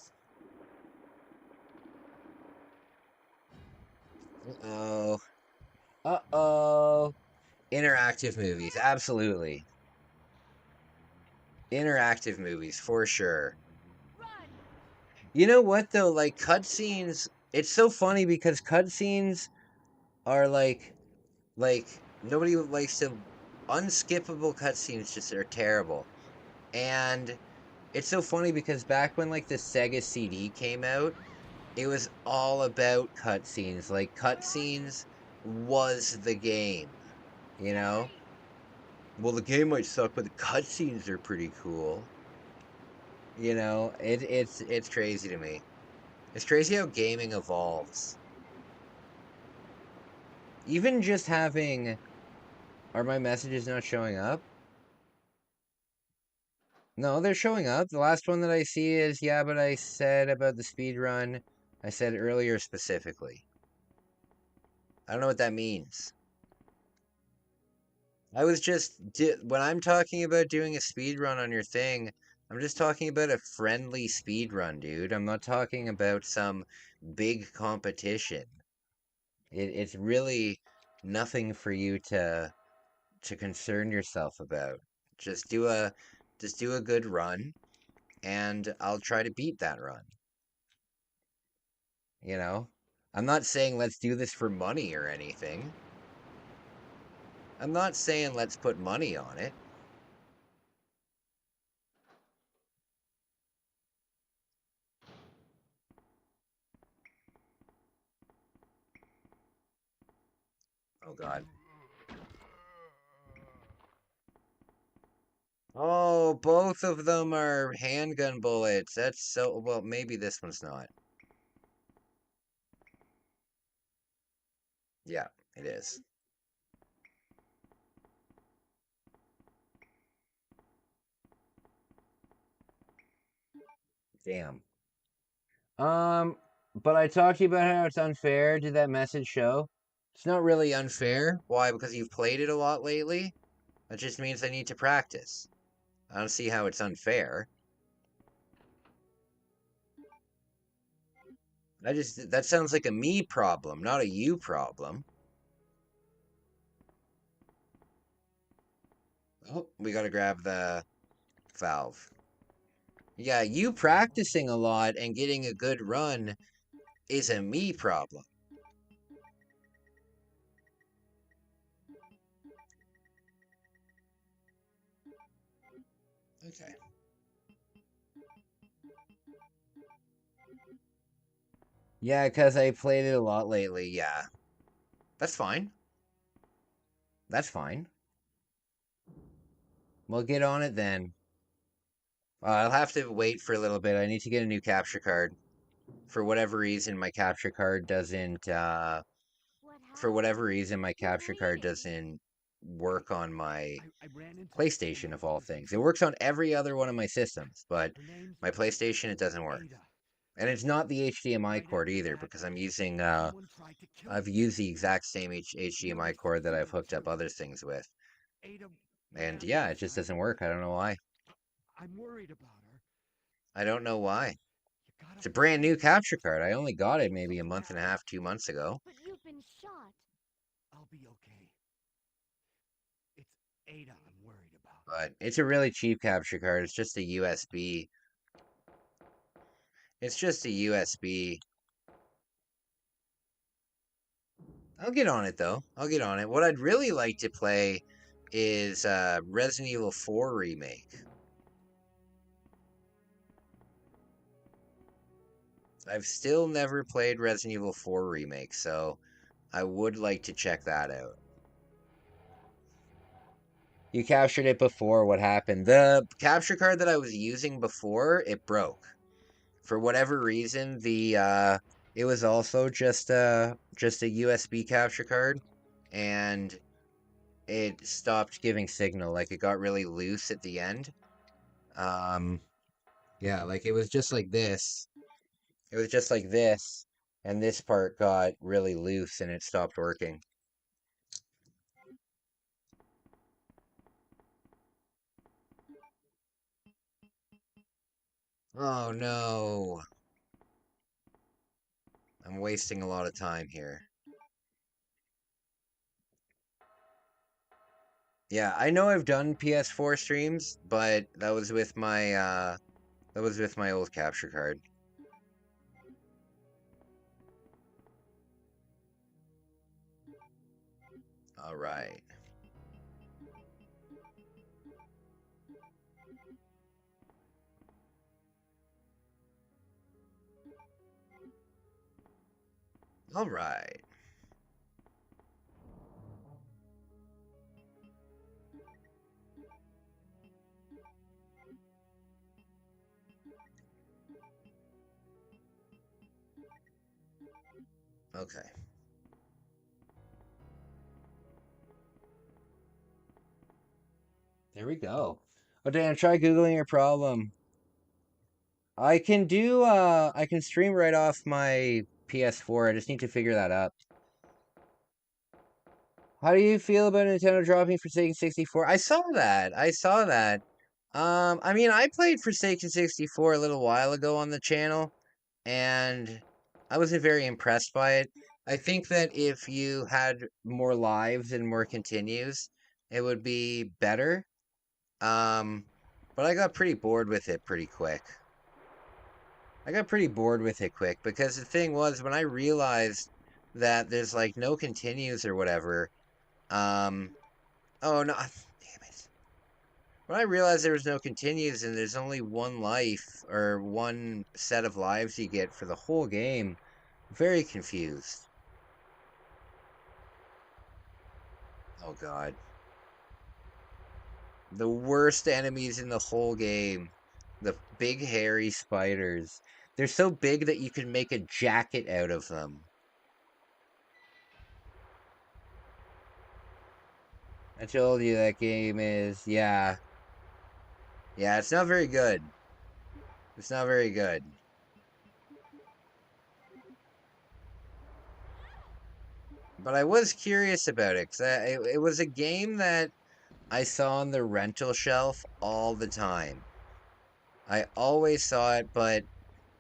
Uh-oh. Uh-oh. Interactive movies, absolutely. Interactive movies, for sure. You know what, though? Like, cutscenes, it's so funny because cutscenes are like, nobody likes to... Unskippable cutscenes just are terrible. And it's so funny because back when, like, the Sega CD came out, it was all about cutscenes. Like, cutscenes was the game, you know? Well, the game might suck, but the cutscenes are pretty cool. You know, it's crazy to me. It's crazy how gaming evolves. Even just having... Are my messages not showing up? No, they're showing up. The last one that I see is, yeah, but I said about the speed run. I said earlier specifically. I don't know what that means. I was just... When I'm talking about doing a speed run on your thing, I'm just talking about a friendly speed run, dude. I'm not talking about some big competition. It's really nothing for you to concern yourself about. Just do a good run, and I'll try to beat that run. You know? I'm not saying let's do this for money or anything. I'm not saying let's put money on it. Oh, God. Oh, both of them are handgun bullets. That's so... Well, maybe this one's not. Yeah, it is. Damn. But I talked to you about how it's unfair. Did that message show? It's not really unfair. Why? Because you've played it a lot lately? That just means I need to practice. I don't see how it's unfair. That sounds like a me problem, not a you problem. Oh, we gotta grab the valve. Yeah, you practicing a lot and getting a good run is a me problem. Okay. Yeah, because I played it a lot lately, yeah. That's fine. That's fine. We'll get on it then. I'll have to wait for a little bit. I need to get a new capture card. for whatever reason, my capture card doesn't, for whatever reason, my capture card doesn't work on my PlayStation, of all things. It works on every other one of my systems, but my PlayStation, it doesn't work. And it's not the HDMI cord either, because I'm using, I've used the exact same HDMI cord that I've hooked up other things with. And yeah, it just doesn't work. I don't know why. I'm worried about her. I don't know why. It's a brand new capture card. I only got it maybe a month and a half, 2 months ago. But you've been shot. I'll be okay. It's Ada I'm worried about. But it's a really cheap capture card. It's just a USB. It's just a USB. I'll get on it, though. I'll get on it. What I'd really like to play is Resident Evil 4 Remake. I've still never played Resident Evil 4 Remake, so I would like to check that out. You captured it before. What happened? The capture card that I was using before, it broke. For whatever reason, it was also just a USB capture card, and it stopped giving signal. Like, it got really loose at the end. Yeah, like it was just like this. It was just like this, and this part got really loose and it stopped working. Oh no. I'm wasting a lot of time here. Yeah, I know I've done PS4 streams, but that was with my old capture card. All right. All right. Okay. There we go. Oh, Dan, try Googling your problem. I can stream right off my PS4. I just need to figure that out. How do you feel about Nintendo dropping Forsaken 64? I saw that. I saw that. I mean, I played Forsaken 64 a little while ago on the channel, and I wasn't very impressed by it. I think that if you had more lives and more continues, it would be better. But I got pretty bored with it pretty quick. Because the thing was, when I realized that there's like no continues or whatever, oh no, damn it. When I realized there was no continues and there's only one life or one set of lives you get for the whole game, very confused. Oh god. The worst enemies in the whole game. The big hairy spiders. They're so big that you can make a jacket out of them. I told you that game is, yeah. Yeah, it's not very good. It's not very good. But I was curious about it, because it was a game that I saw on the rental shelf all the time. I always saw it, but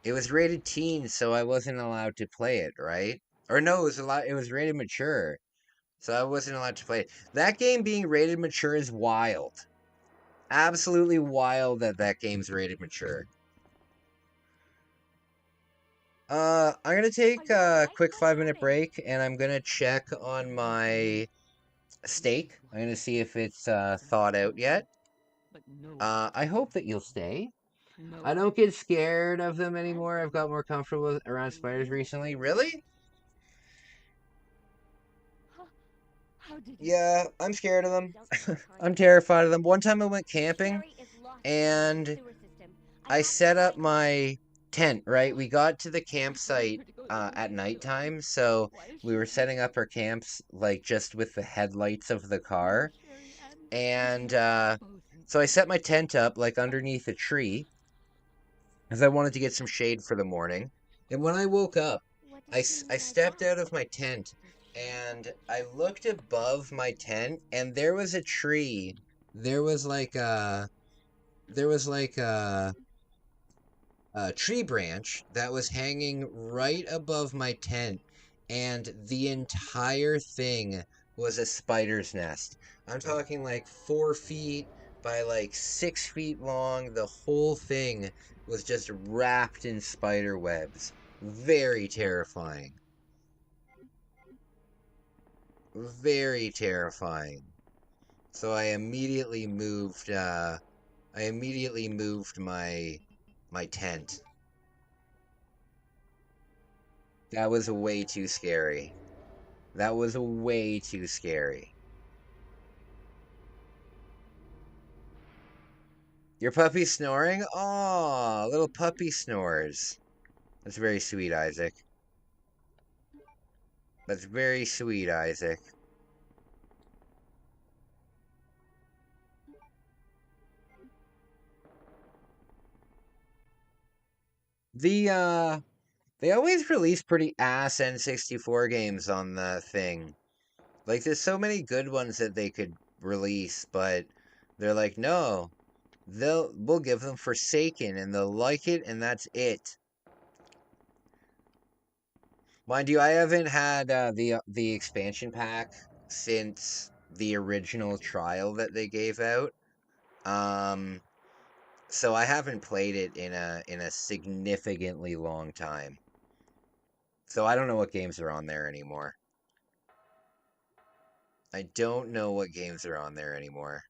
it was rated teen, so I wasn't allowed to play it, right? Or no, it was rated mature, so I wasn't allowed to play it. That game being rated mature is wild. Absolutely wild that that game's rated mature. I'm gonna take a quick 5-minute break, and I'm gonna check on my steak. I'm gonna see if it's thawed out yet. I hope that you'll stay. I don't get scared of them anymore. I've got more comfortable around spiders recently. Really? Yeah, I'm scared of them. I'm terrified of them. One time I went camping, and I set up my tent, right? We got to the campsite at nighttime, so we were setting up our camps like just with the headlights of the car. And so I set my tent up like underneath a tree because I wanted to get some shade for the morning. And when I woke up, I stepped out of my tent and I looked above my tent and there was a tree. There was like a tree branch that was hanging right above my tent, and the entire thing was a spider's nest. I'm talking like 4 feet by like 6 feet long. The whole thing was just wrapped in spider webs. Very terrifying. Very terrifying. So I immediately moved my tent. That was way too scary. That was way too scary. Your puppy's snoring? Aw, little puppy snores. That's very sweet, Isaac. That's very sweet, Isaac. They always release pretty ass N64 games on the thing. Like, there's so many good ones that they could release, but they're like, no, we'll give them Forsaken, and they'll like it, and that's it. Mind you, I haven't had the expansion pack since the original trial that they gave out. So I haven't played it in a significantly long time. So I don't know what games are on there anymore. I don't know what games are on there anymore.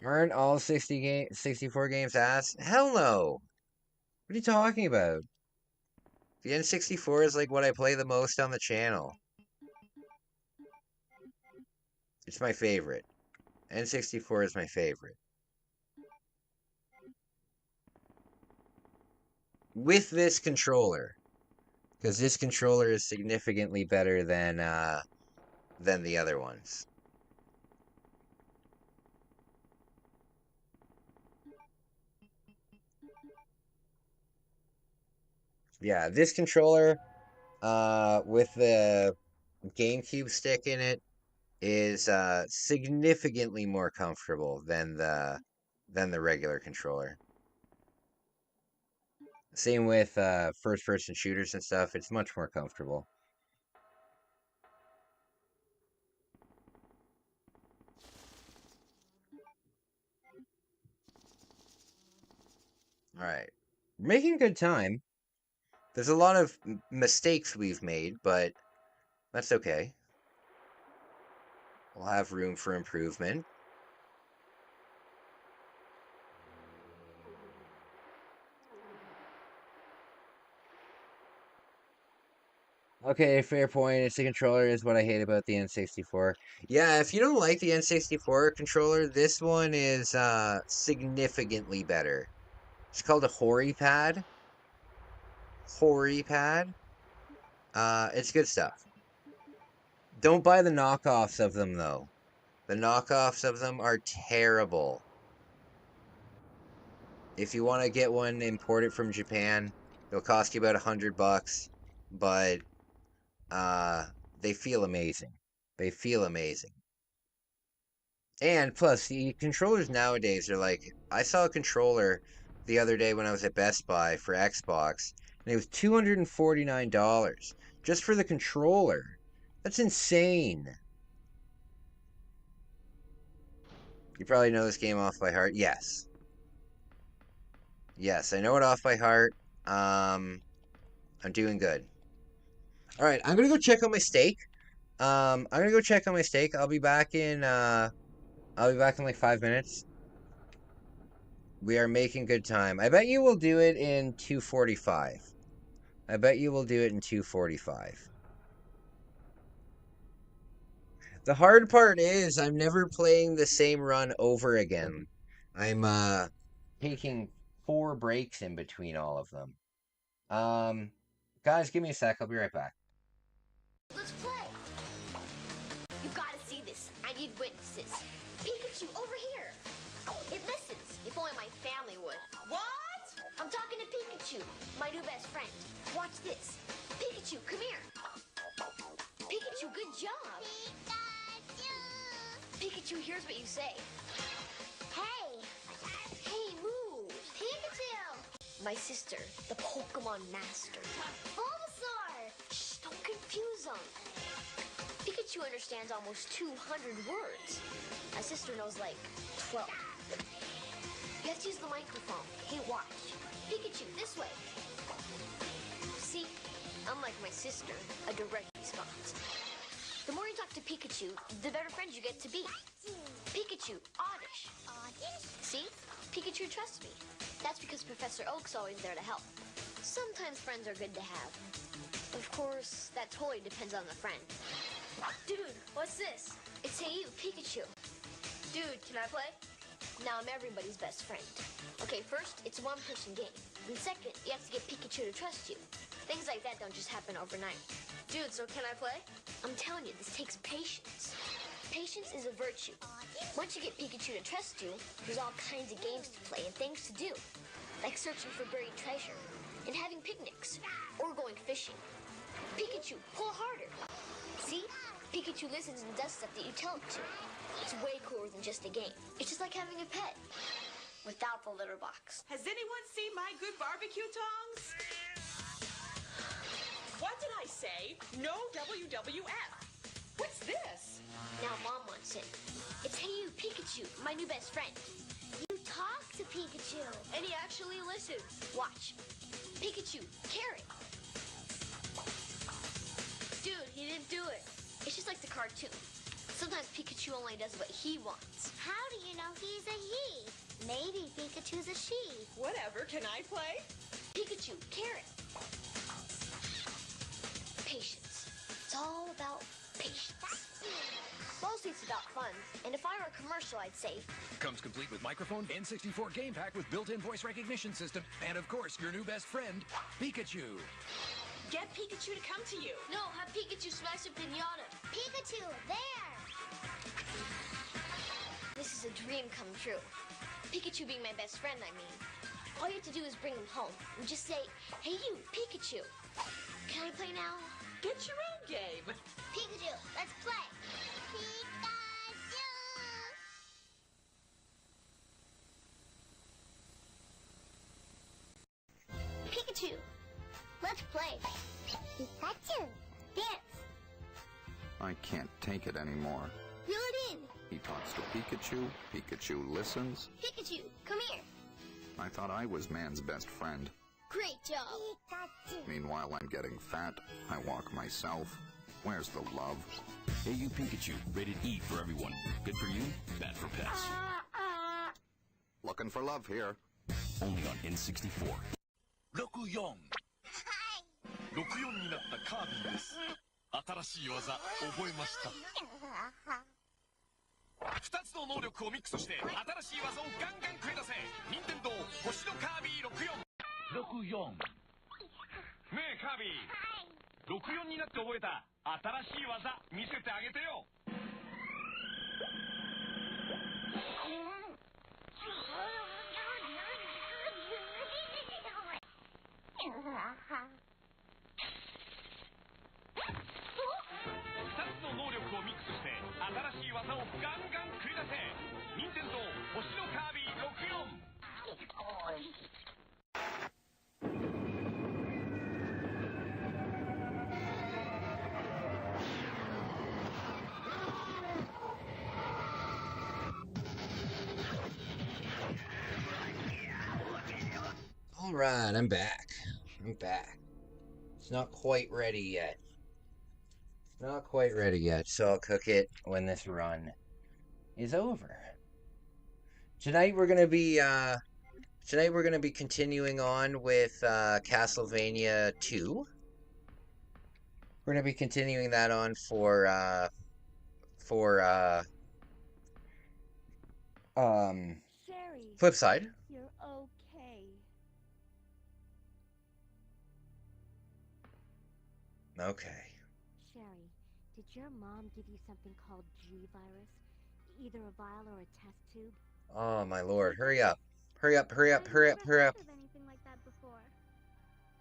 Aren't all 64 games ass? Hell no! What are you talking about? The N64 is like what I play the most on the channel. It's my favorite. N64 is my favorite. With this controller. Because this controller is significantly better than the other ones. Yeah, this controller, with the GameCube stick in it, is significantly more comfortable than the regular controller. Same with first-person shooters and stuff. It's much more comfortable. All right, making good time. There's a lot of mistakes we've made, but that's okay. We'll have room for improvement. Okay, fair point. It's the controller is what I hate about the N64. Yeah, if you don't like the N64 controller, this one is significantly better. It's called a Hori pad. Hori pad. It's good stuff. Don't buy the knockoffs of them, though. The knockoffs of them are terrible. If you want to get one imported from Japan, it'll cost you about $100, but they feel amazing. They feel amazing. And plus, the controllers nowadays are like, I saw a controller the other day when I was at Best Buy for Xbox, and it was $249 just for the controller. That's insane. You probably know this game off by heart. Yes. Yes, I know it off by heart. I'm doing good. All right, I'm gonna go check on my steak. I'm gonna go check on my steak. I'll be back in like 5 minutes. We are making good time. I bet you will do it in 2:45. I bet you will do it in 2:45. The hard part is I'm never playing the same run over again. I'm taking 4 breaks in between all of them. Guys, give me a sec. I'll be right back. Let's play. You gotta see this. I need witnesses. Pikachu, over here. It listens. If only my family would. What? I'm talking to Pikachu, my new best friend. Watch this. Pikachu, come here. Pikachu, good job. Pikachu hears what you say. Hey! Hey, move! Pikachu! My sister, the Pokemon Master. Bulbasaur! Shh, don't confuse them. Pikachu understands almost 200 words. My sister knows like 12. You have to use the microphone. Hey, watch. Pikachu, this way. See, unlike my sister, a direct response. The more you talk to Pikachu, the better friends you get to be. Pikachu, oddish. Oddish? See? Pikachu trusts me. That's because Professor Oak's always there to help. Sometimes friends are good to have. Of course, that totally depends on the friend. Dude, what's this? It's Hey You, Pikachu. Dude, can I play? Now I'm everybody's best friend. Okay, first, it's a one-person game. And second, you have to get Pikachu to trust you. Things like that don't just happen overnight. Dude, so can I play? I'm telling you, this takes patience. Patience is a virtue. Once you get Pikachu to trust you, there's all kinds of games to play and things to do. Like searching for buried treasure, and having picnics, or going fishing. Pikachu, pull harder. See? Pikachu listens and does stuff that you tell him to. It's way cooler than just a game. It's just like having a pet. Without the litter box. Has anyone seen my good barbecue tongs? What did I say? No WWF. What's this? Now Mom wants it. It's Hey You, Pikachu, my new best friend. You talk to Pikachu. And he actually listens. Watch. Pikachu, carrot. Dude, he didn't do it. It's just like the cartoon. Sometimes Pikachu only does what he wants. How do you know he's a he? Maybe Pikachu's a she. Whatever, can I play? Pikachu, carrot. Patience. It's all about patience. Mostly it's about fun. And if I were a commercial, I'd say, Comes complete with microphone, N64 game pack with built-in voice recognition system, and of course, your new best friend, Pikachu. Get Pikachu to come to you. no, have Pikachu smash a pinata. Pikachu, there! This is a dream come true. Pikachu being my best friend, I mean. All you have to do is bring him home and just say, Hey you, Pikachu. Can I play now? Get your own game. Pikachu, let's play! Pikachu! Pikachu, let's play! Pikachu, dance! I can't take it anymore. Reel it in. He talks to Pikachu. Pikachu listens. Pikachu, come here. I thought I was man's best friend. Great job. Pikachu! Meanwhile, I'm getting fat. I walk myself. Where's the love? Hey You Pikachu, rated E for everyone. Good for you, bad for pets. Looking for love here. Only on N64. 64 64になったカービィです。新しい技覚えました。2つの能力をミックスして新しい技をガンガン繰り出せ。任天堂星のカービィ64。64。ねえカービィ。64になって覚えた新しい技見せてあげてよ。2つの能力をミックスして新しい技をガンガン繰り出せ。任天堂星のカービィ64。All right, I'm back. I'm back. It's not quite ready yet. Not quite ready yet, so I'll cook it when this run is over. Tonight we're gonna be continuing on with Castlevania 2. We're gonna be continuing that on for for Sherry, flip side. you're okay. Okay. Sherry, did your mom give you something called G virus? Either a vial or a test tube? Oh my lord, hurry up. Hurry up, hurry up, hurry up, hurry up.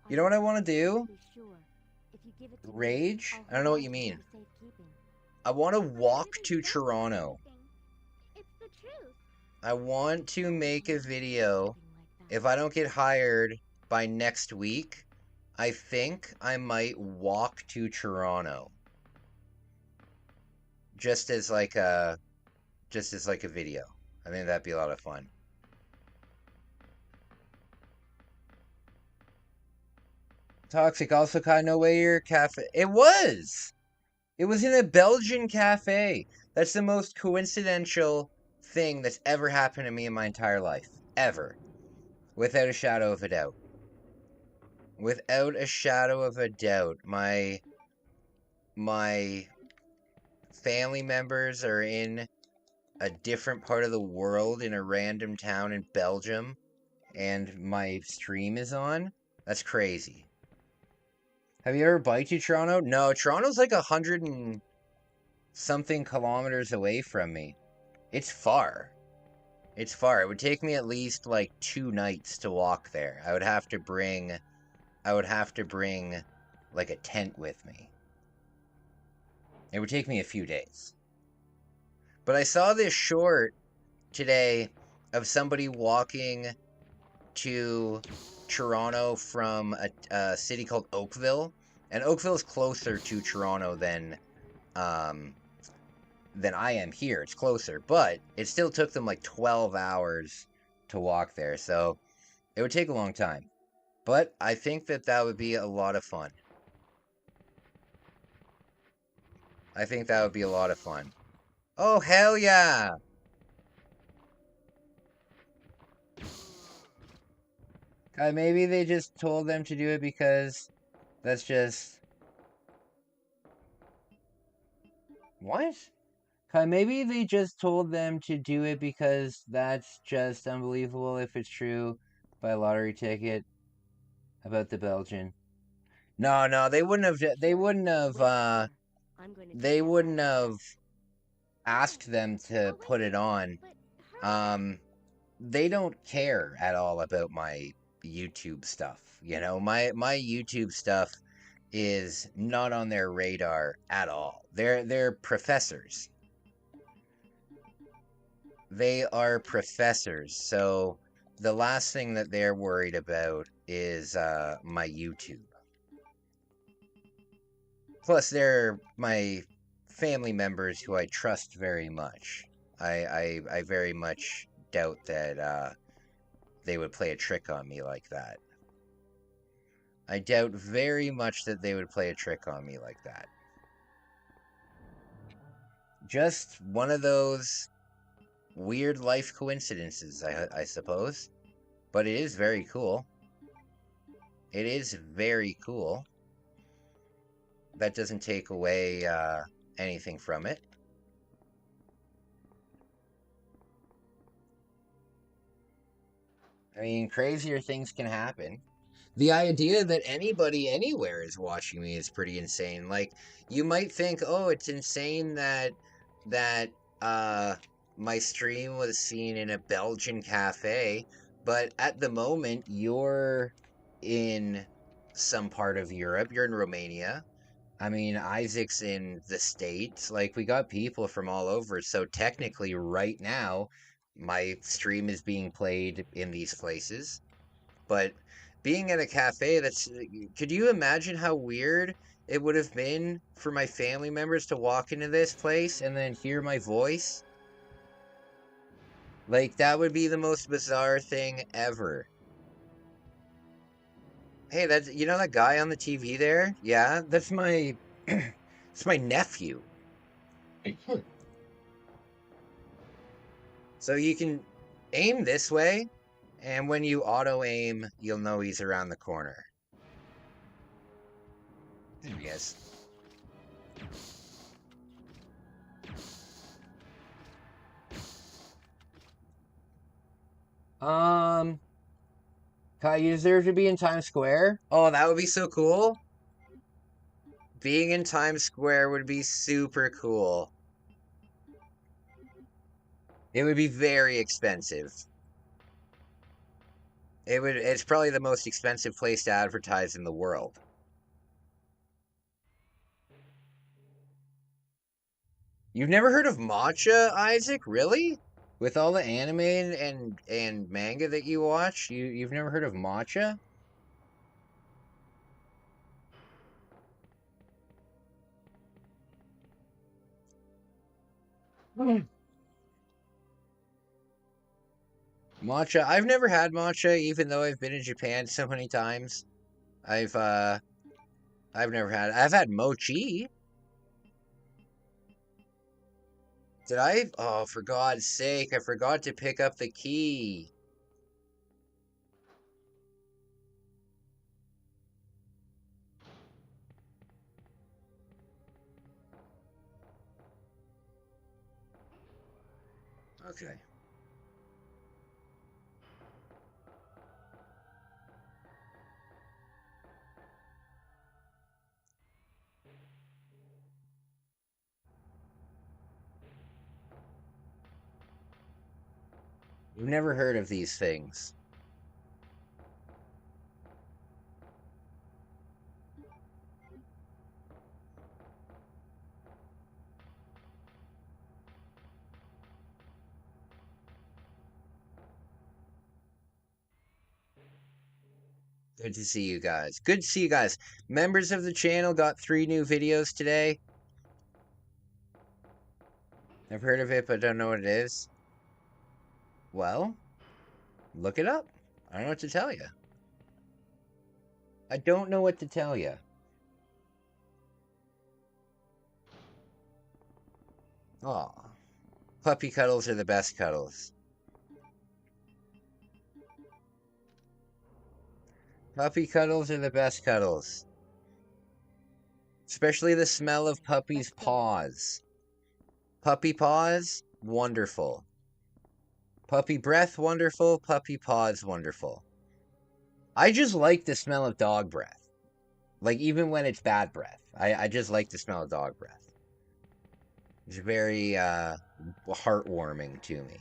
You know what I want to do? Sure. If you give it to Rage? me, I don't know what you mean. I want to walk to Toronto. It's the truth. I want to make a video. If I don't get hired by next week, I think I might walk to Toronto. Just as like a video. I think that'd be a lot of fun. Toxic also kind of know where your cafe. It was. It was in a Belgian cafe. That's the most coincidental thing that's ever happened to me in my entire life. Ever. Without a shadow of a doubt. Without a shadow of a doubt. My family members are in a different part of the world in a random town in Belgium, and my stream is on. That's crazy. Have you ever biked to Toronto? No, Toronto's like 100 and something kilometers away from me. It's far. It's far. It would take me at least like 2 nights to walk there. I would have to bring like a tent with me. It would take me a few days. But I saw this short today of somebody walking to Toronto from a city called Oakville, and Oakville is closer to Toronto than I am here. It's closer, but it still took them like 12 hours to walk there, so it would take a long time. But I think that would be a lot of fun. I think that would be a lot of fun. Oh, hell yeah! Maybe they just told them to do it because that's just... What? Maybe they just told them to do it because that's just unbelievable if it's true. Buy a lottery ticket about the Belgian. No, they wouldn't have asked them to put it on. They don't care at all about my YouTube stuff. You know, my YouTube stuff is not on their radar at all. They're professors. They are professors, so the last thing that they're worried about is my YouTube. Plus, they're my family members who I trust very much. I very much doubt that they would play a trick on me like that. I doubt very much that they would play a trick on me like that. Just one of those weird life coincidences, I suppose. But it is very cool. It is very cool. That doesn't take away anything from it. I mean, crazier things can happen. The idea that anybody anywhere is watching me is pretty insane. Like, you might think, oh, it's insane that my stream was seen in a Belgian cafe, but at the moment, you're in some part of Europe. You're in Romania. I mean, Isaac's in the States. Like, we got people from all over. So technically, right now, my stream is being played in these places. But being at a cafe, could you imagine how weird it would have been for my family members to walk into this place and then hear my voice? Like, that would be the most bizarre thing ever. Hey, you know that guy on the TV there? Yeah, that's my it's my nephew. So you can aim this way, and when you auto aim, you'll know he's around the corner. There he is. Kai, you deserve to be in Times Square? Oh, that would be so cool. Being in Times Square would be super cool. It would be very expensive. It's probably the most expensive place to advertise in the world. You've never heard of matcha, Isaac? Really? With all the anime and manga that you watch, you've never heard of matcha? Matcha. I've never had matcha, even though I've been in Japan so many times. I've never had it. I've had mochi. Did I? Oh, for God's sake, I forgot to pick up the key. Okay. You've never heard of these things. Good to see you guys. Good to see you guys. Members of the channel got 3 new videos today. I've heard of it, but don't know what it is. Well, look it up. I don't know what to tell you. I don't know what to tell you. Aw. Puppy cuddles are the best cuddles. Puppy cuddles are the best cuddles. Especially the smell of puppy's paws. Puppy paws, wonderful. Puppy breath, wonderful. Puppy paws, wonderful. I just like the smell of dog breath. Like, even when it's bad breath. I just like the smell of dog breath. It's very, heartwarming to me.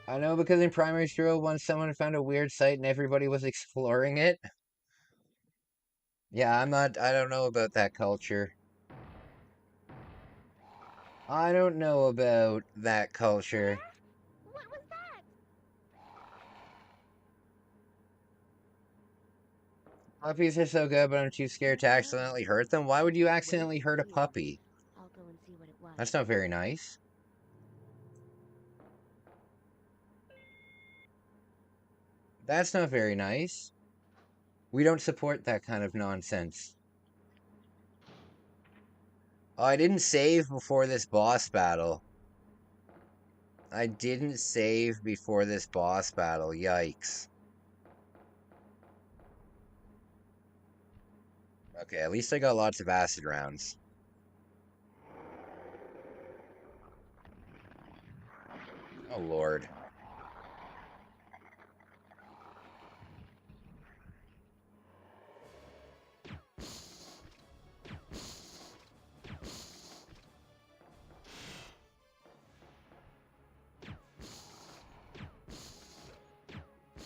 I know, because in primary school, once someone found a weird site and everybody was exploring it. Yeah, I don't know about that culture. I don't know about that culture. What was that? Puppies are so good, but I'm too scared to accidentally hurt them. Why would you accidentally hurt a puppy? I'll go and see what it was. That's not very nice. That's not very nice. We don't support that kind of nonsense. Oh, I didn't save before this boss battle. I didn't save before this boss battle. Yikes. Okay, at least I got lots of acid rounds. Oh, Lord.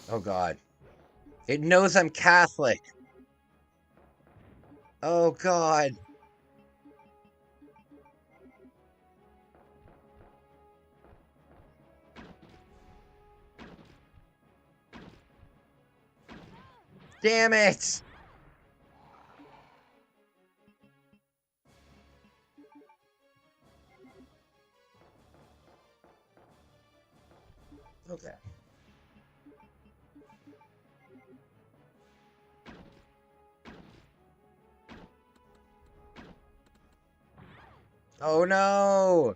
Oh, God. It knows I'm Catholic. Oh, God. Damn it! Okay. Oh, no!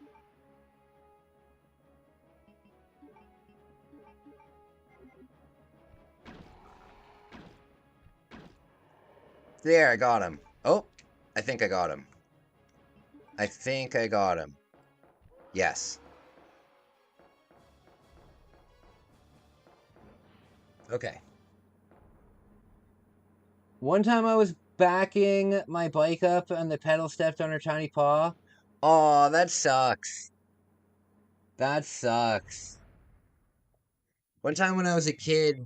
There, I got him. Oh, I think I got him. I think I got him. Yes. Okay. One time I was backing my bike up and the pedal stepped on her tiny paw. Aw, that sucks. That sucks. One time when I was a kid,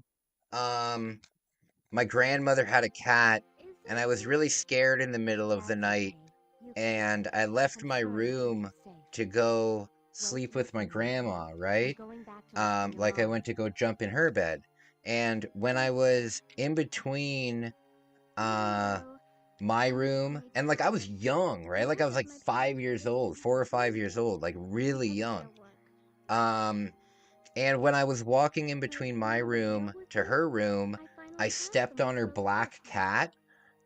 my grandmother had a cat, and I was really scared in the middle of the night, and I left my room to go sleep with my grandma, right? Like I went to go jump in her bed. And when I was in between my room, and like I was young, right? Like I was like 5 years old, 4 or 5 years old, like really young. And when I was walking in between my room to her room, I stepped on her black cat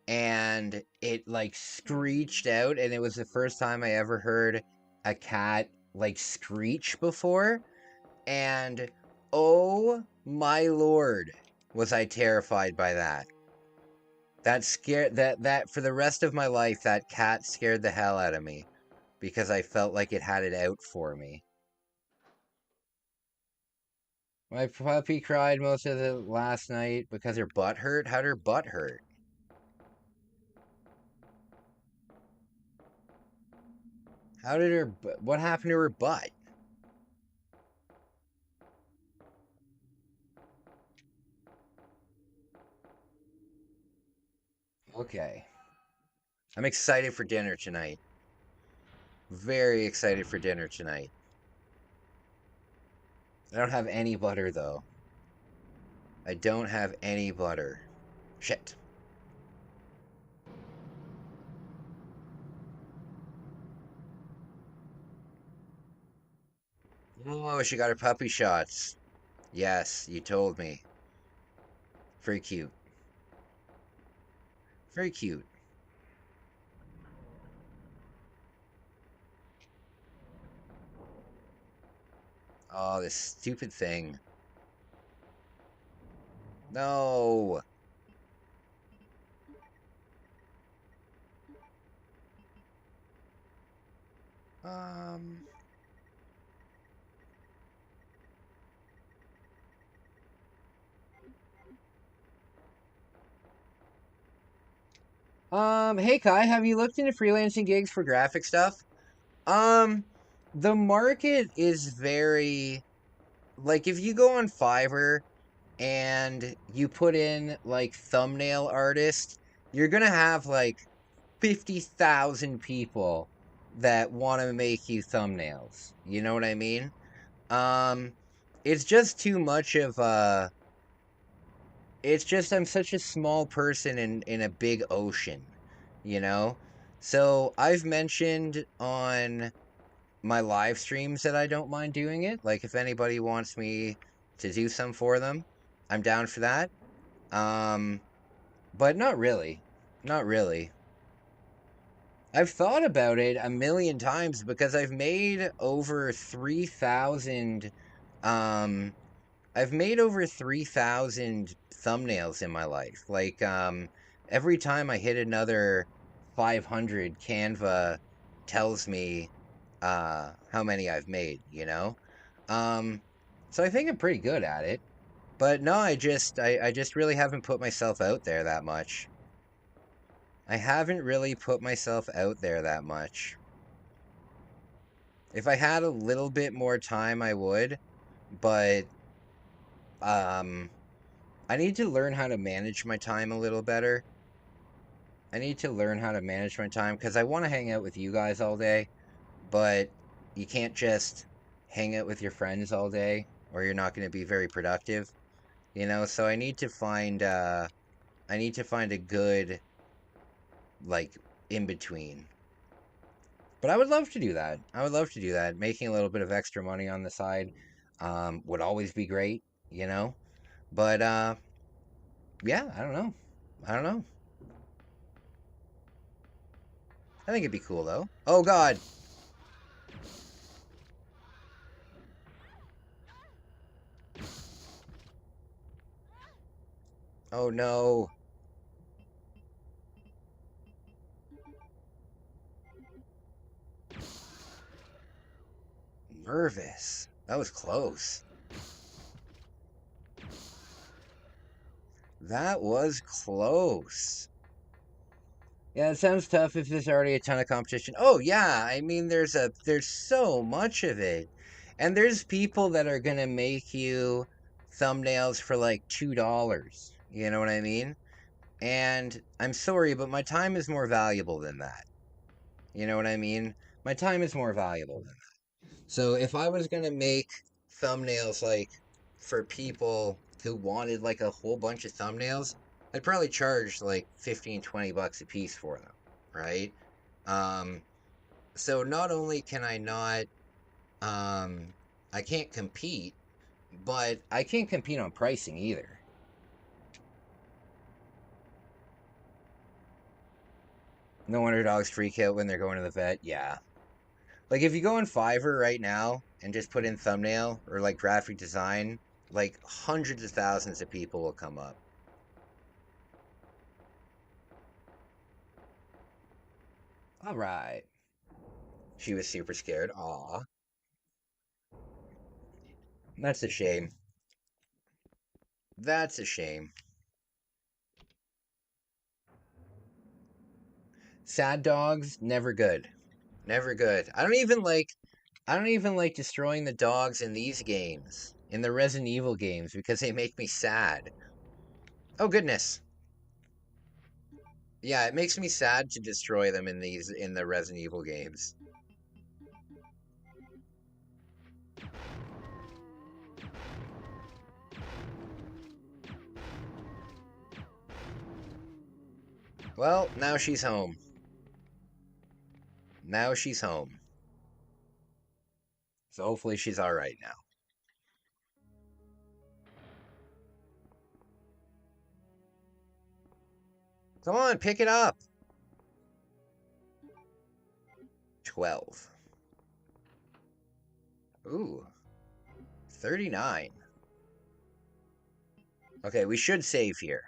and it like screeched out, and it was the first time I ever heard a cat like screech before. And oh my lord, was I terrified by that. That scared that for the rest of my life, that cat scared the hell out of me because I felt like it had it out for me. My puppy cried most of the last night because her butt hurt. How'd her butt hurt? How did her what happened to her butt? Okay. I'm excited for dinner tonight. Very excited for dinner tonight. I don't have any butter though. I don't have any butter. Shit. Oh, she got her puppy shots. Yes, you told me. Very cute. Very cute. Oh, this stupid thing. No. Um. Hey Kai, have you looked into freelancing gigs for graphic stuff? Um, the market is very, like, if you go on Fiverr and you put in like thumbnail artist, you're gonna have like 50,000 people that want to make you thumbnails. You know what I mean? Um, it's just too much of it's just I'm such a small person in a big ocean, you know? So I've mentioned on my live streams that I don't mind doing it. Like if anybody wants me to do some for them, I'm down for that. Um, but not really. Not really. I've thought about it a million times because I've made over 3,000 um I've made over 3,000 thumbnails in my life. Like every time I hit another 500, Canva tells me how many I've made, you know? Um, so I think I'm pretty good at it. But no, I just really haven't put myself out there that much. I haven't really put myself out there that much. If I had a little bit more time, I would, but um I need to learn how to manage my time a little better. I need to learn how to manage my time because I want to hang out with you guys all day, but you can't just hang out with your friends all day or you're not going to be very productive, you know? So I need to find a good like in between. But I would love to do that. I would love to do that. Making a little bit of extra money on the side would always be great, you know? But yeah, I don't know. I don't know. I think it'd be cool though. Oh God. Oh no. Nervous. That was close. That was close. Yeah, it sounds tough if there's already a ton of competition. Oh yeah, I mean there's so much of it. And there's people that are gonna make you thumbnails for like $2. You know what I mean? And I'm sorry, but my time is more valuable than that. You know what I mean? My time is more valuable than that. So if I was gonna make thumbnails like for people who wanted like a whole bunch of thumbnails, I'd probably charge like 15, 20 bucks a piece for them, right? Um, so not only can I not, I can't compete, but I can't compete on pricing either. No wonder dogs freak out when they're going to the vet. Yeah. Like if you go on Fiverr right now and just put in thumbnail or like graphic design, like hundreds of thousands of people will come up. All right. She was super scared. Aw. That's a shame. That's a shame. Sad dogs, never good. Never good. I don't even like destroying the dogs in these games, in the Resident Evil games, because they make me sad. Oh goodness. Yeah, it makes me sad to destroy them in the Resident Evil games. Well, now she's home. Now she's home. So hopefully she's alright now. Come on, pick it up. 12. Ooh. 39. Okay, we should save here.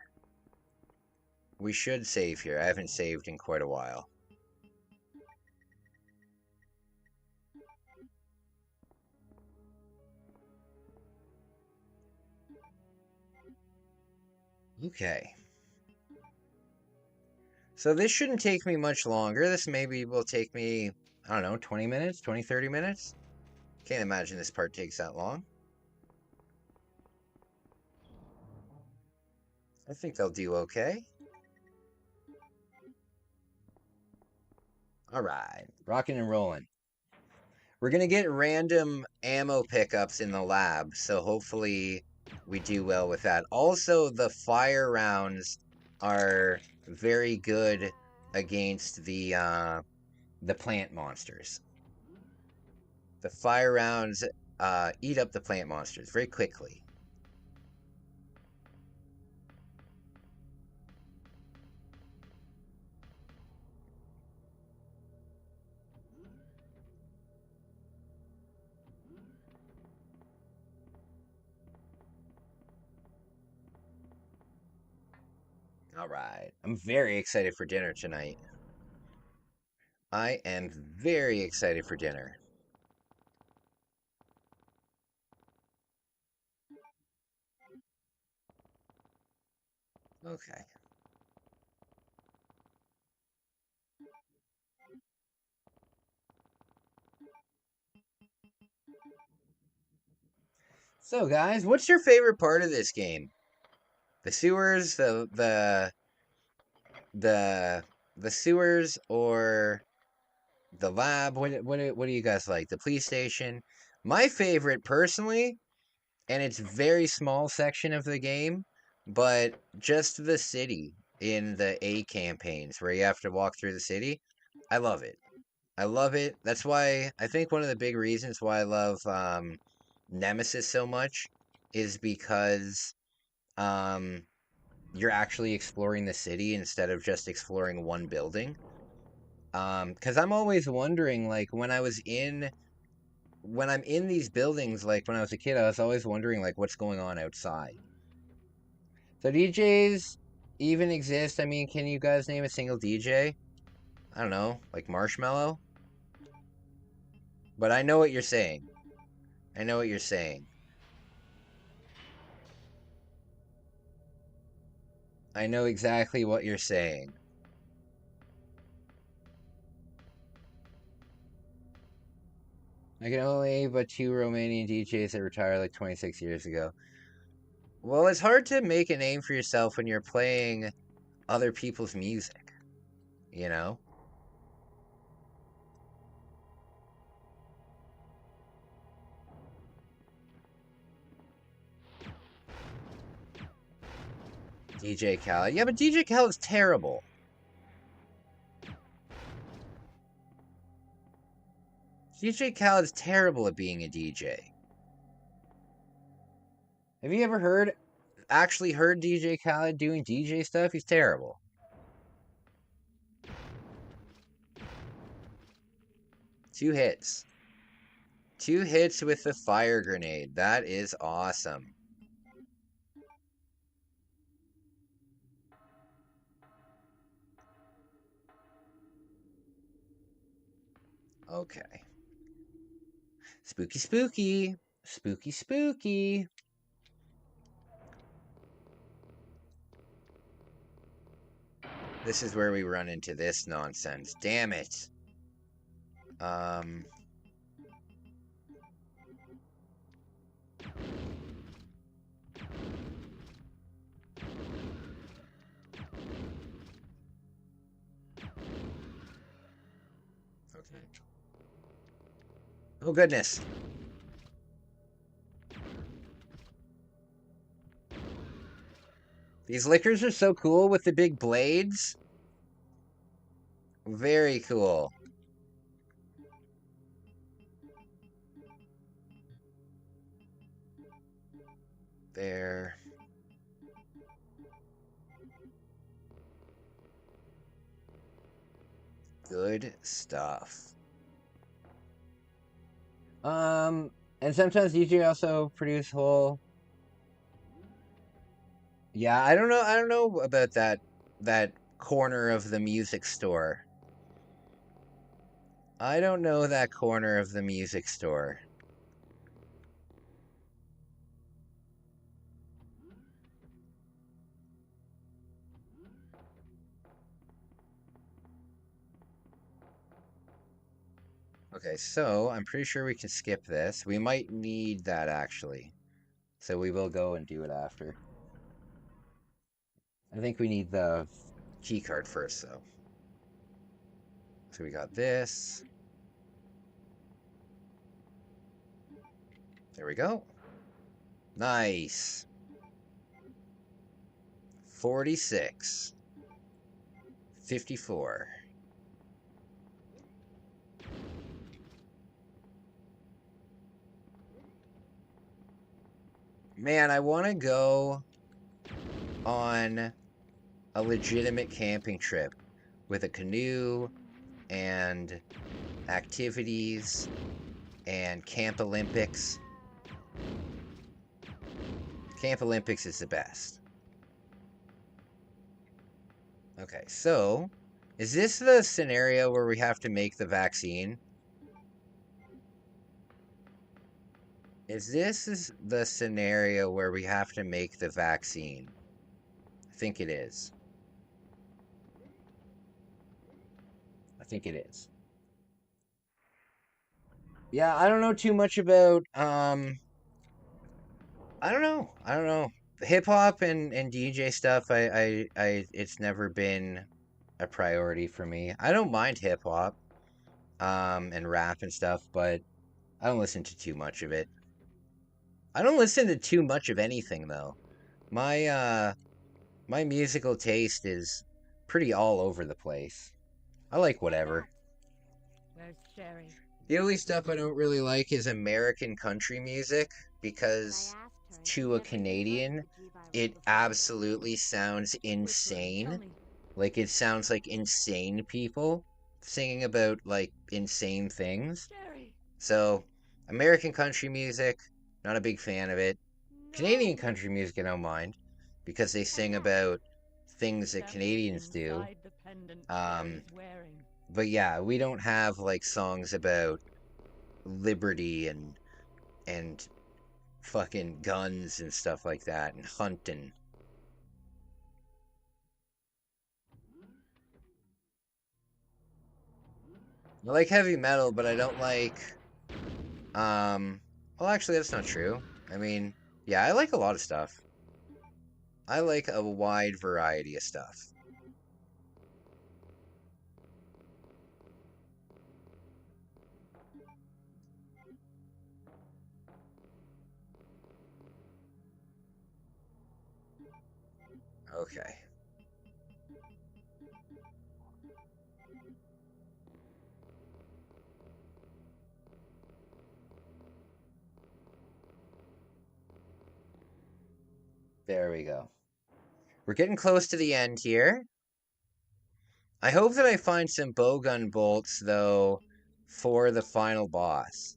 We should save here. I haven't saved in quite a while. Okay. So this shouldn't take me much longer. This maybe will take me, I don't know, 20 minutes, 20, 30 minutes. Can't imagine this part takes that long. I think they'll do okay. All right, rocking and rolling. We're going to get random ammo pickups in the lab, so hopefully we do well with that. Also, the fire rounds are very good against the plant monsters. The fire rounds eat up the plant monsters very quickly. All right. I'm very excited for dinner tonight. I am very excited for dinner. Okay. So guys, what's your favorite part of this game? The sewers, the sewers, or the lab? What do you guys like? The police station? My favorite, personally, and it's very small section of the game, but just the city in the A campaigns where you have to walk through the city. I love it. I love it. That's why I think one of the big reasons why I love Nemesis so much is because um, you're actually exploring the city instead of just exploring one building. Because I'm always wondering, like, when I'm in these buildings, like when I was a kid, I was always wondering, like, what's going on outside. So DJs even exist. I mean, can you guys name a single DJ? I don't know, like Marshmello? But I know what you're saying. I know what you're saying. I know exactly what you're saying. I can only but 2 Romanian DJs that retired like 26 years ago. Well, it's hard to make a name for yourself when you're playing other people's music, you know? DJ Khaled. Yeah, but DJ Khaled's terrible. DJ Khaled's terrible at being a DJ. Have you ever actually heard DJ Khaled doing DJ stuff? He's terrible. Two hits. 2 hits with the fire grenade. That is awesome. Okay. Spooky, spooky. Spooky, spooky. This is where we run into this nonsense. Damn it. Okay. Oh, goodness. These lickers are so cool with the big blades. Very cool. There. Good stuff. And sometimes DJ also produce whole. Yeah, I don't know about that corner of the music store. I don't know that corner of the music store. Okay, so I'm pretty sure we can skip this. We might need that actually. So we will go and do it after. I think we need the key card first though. So we got this. There we go. Nice. 46. 54. Man, I want to go on a legitimate camping trip with a canoe and activities and Camp Olympics. Camp Olympics is the best. Okay, so is this the scenario where we have to make the vaccine? Is this the scenario where we have to make the vaccine? I think it is. I think it is. Yeah, I don't know too much about, I don't know. Hip hop and DJ stuff, it's never been a priority for me. I don't mind hip hop, and rap and stuff, but I don't listen to too much of it. I don't listen to too much of anything though. My musical taste is pretty all over the place. I like whatever. Where's Sherry? The only stuff I don't really like is American country music because to a Canadian, it absolutely sounds insane. Like it sounds like insane people singing about like insane things. So, American country music, not a big fan of it. Canadian country music I don't mind because they sing about things that Canadians do. But yeah, we don't have like songs about liberty and fucking guns and stuff like that, and hunting. I like heavy metal, but I don't like, well, actually, that's not true. I mean, yeah, I like a lot of stuff. I like a wide variety of stuff. Okay. There we go. We're getting close to the end here. I hope that I find some bowgun bolts, though, for the final boss.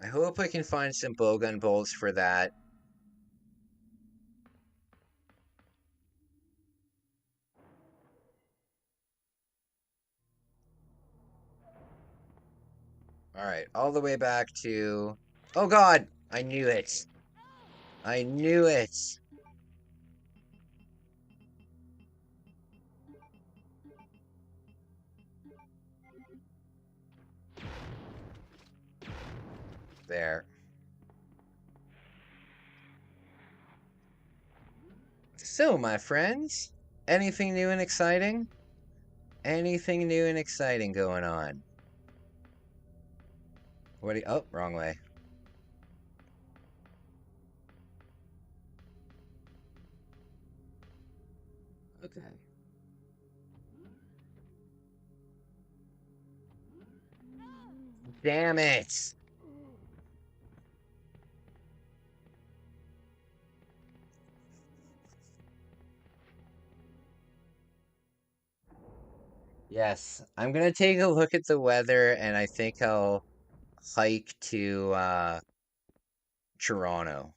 I hope I can find some bowgun bolts for that. Alright, all the way back to... Oh god! I knew it! I knew it! There. So, my friends, anything new and exciting? Anything new and exciting going on? What do you... Oh, wrong way. Okay. Damn it! Yes, I'm gonna take a look at the weather, and I think I'll hike to Toronto.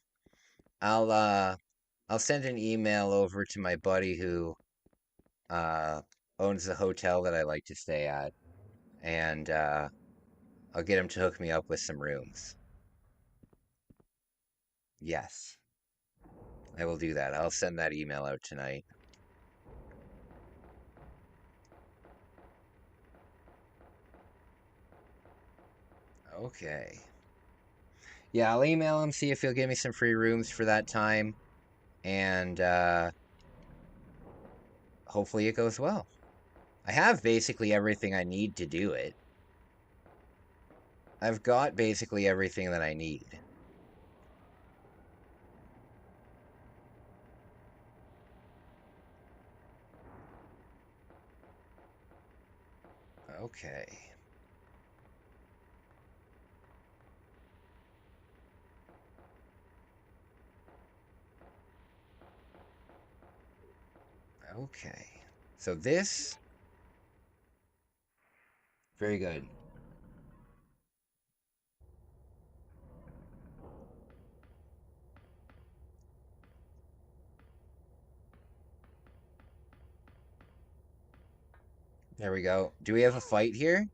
I'll send an email over to my buddy who uh owns the hotel that I like to stay at, and I'll get him to hook me up with some rooms. Yes, I will do that. I'll send that email out tonight. Okay. Yeah, I'll email him, see if he'll give me some free rooms for that time, and hopefully it goes well. I have basically everything I need to do it. I've got basically everything that I need. Okay. Okay. So this... Very good. There we go. Do we have a fight here?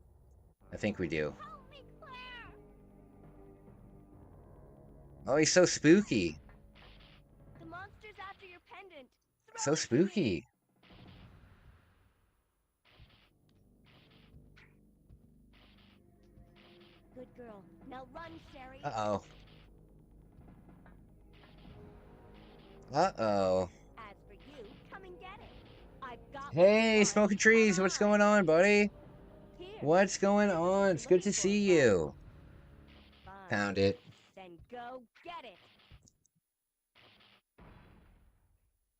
I think we do. Oh, he's so spooky. The monster's after your pendant. So spooky. Good girl. Now run, Sherry. Uh-oh. Uh-oh. As for you, come and get it. I've got Hey, Smoking Trees, what's going on, buddy? Here. What's going on? It's good to see you. Fine. Found it. Then go get it.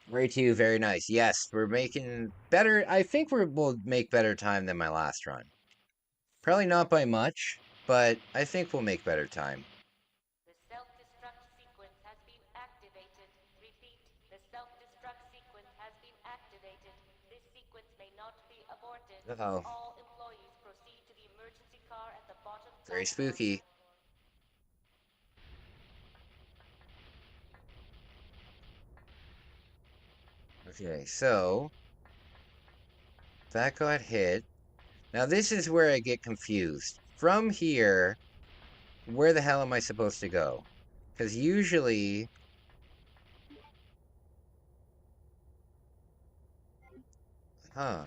Ray 2, very nice. Yes, we're making better. I think we'll make better time than my last run. Probably not by much, but I think we'll make better time. The self-destruct sequence has been activated. Repeat, the self-destruct sequence has been activated. This sequence may not be aborted. Uh-oh. All employees proceed to the emergency car at the bottom. Very spooky. Okay, so that got hit. Now this is where I get confused. From here, where the hell am I supposed to go? Because usually... Huh.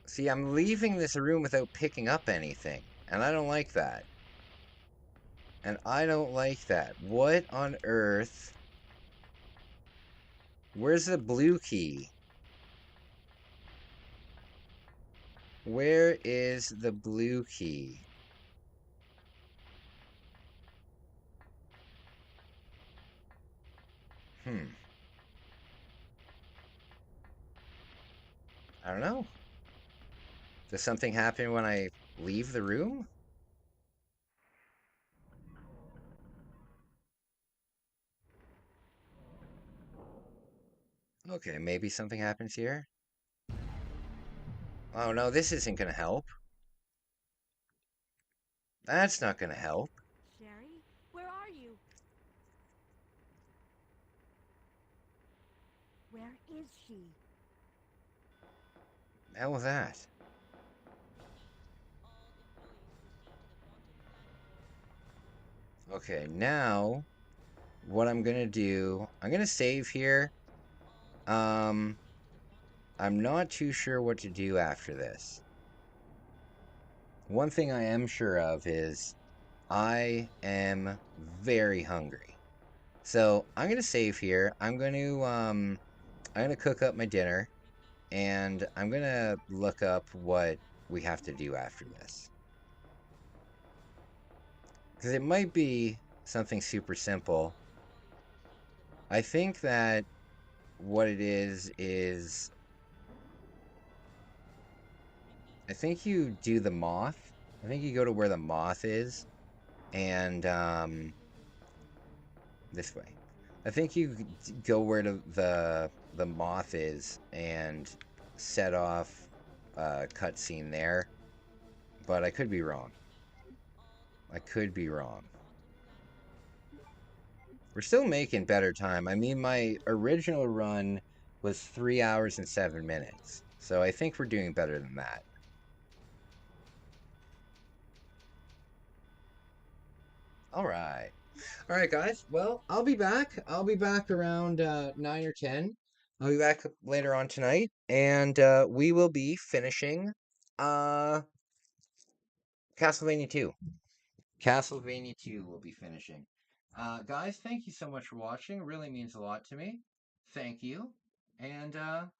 See, I'm leaving this room without picking up anything, and I don't like that. And I don't like that. What on earth? Where's the blue key? Where is the blue key? I don't know. Does something happen when I leave the room? Okay, maybe something happens here. Oh no, this isn't gonna help. That's not gonna help. Sherry, where are you? Where is she? The hell was that? Okay, now what I'm gonna do, I'm gonna save here. I'm not too sure what to do after this. One thing I am sure of is I am very hungry. So I'm gonna save here. I'm gonna cook up my dinner, and I'm gonna look up what we have to do after this. Because it might be something super simple. I think that what it is I think you do the moth. I think you go to where the moth is, and this way. I think you go where the moth is and set off a cutscene there, but I could be wrong. I could be wrong. We're still making better time. I mean, my original run was 3 hours and 7 minutes, so I think we're doing better than that. All right. All right, guys. Well, I'll be back. I'll be back around 9 or 10. I'll be back later on tonight, and we will be finishing uh, Castlevania 2. Castlevania 2 will be finishing. Guys, thank you so much for watching. It really means a lot to me. Thank you. And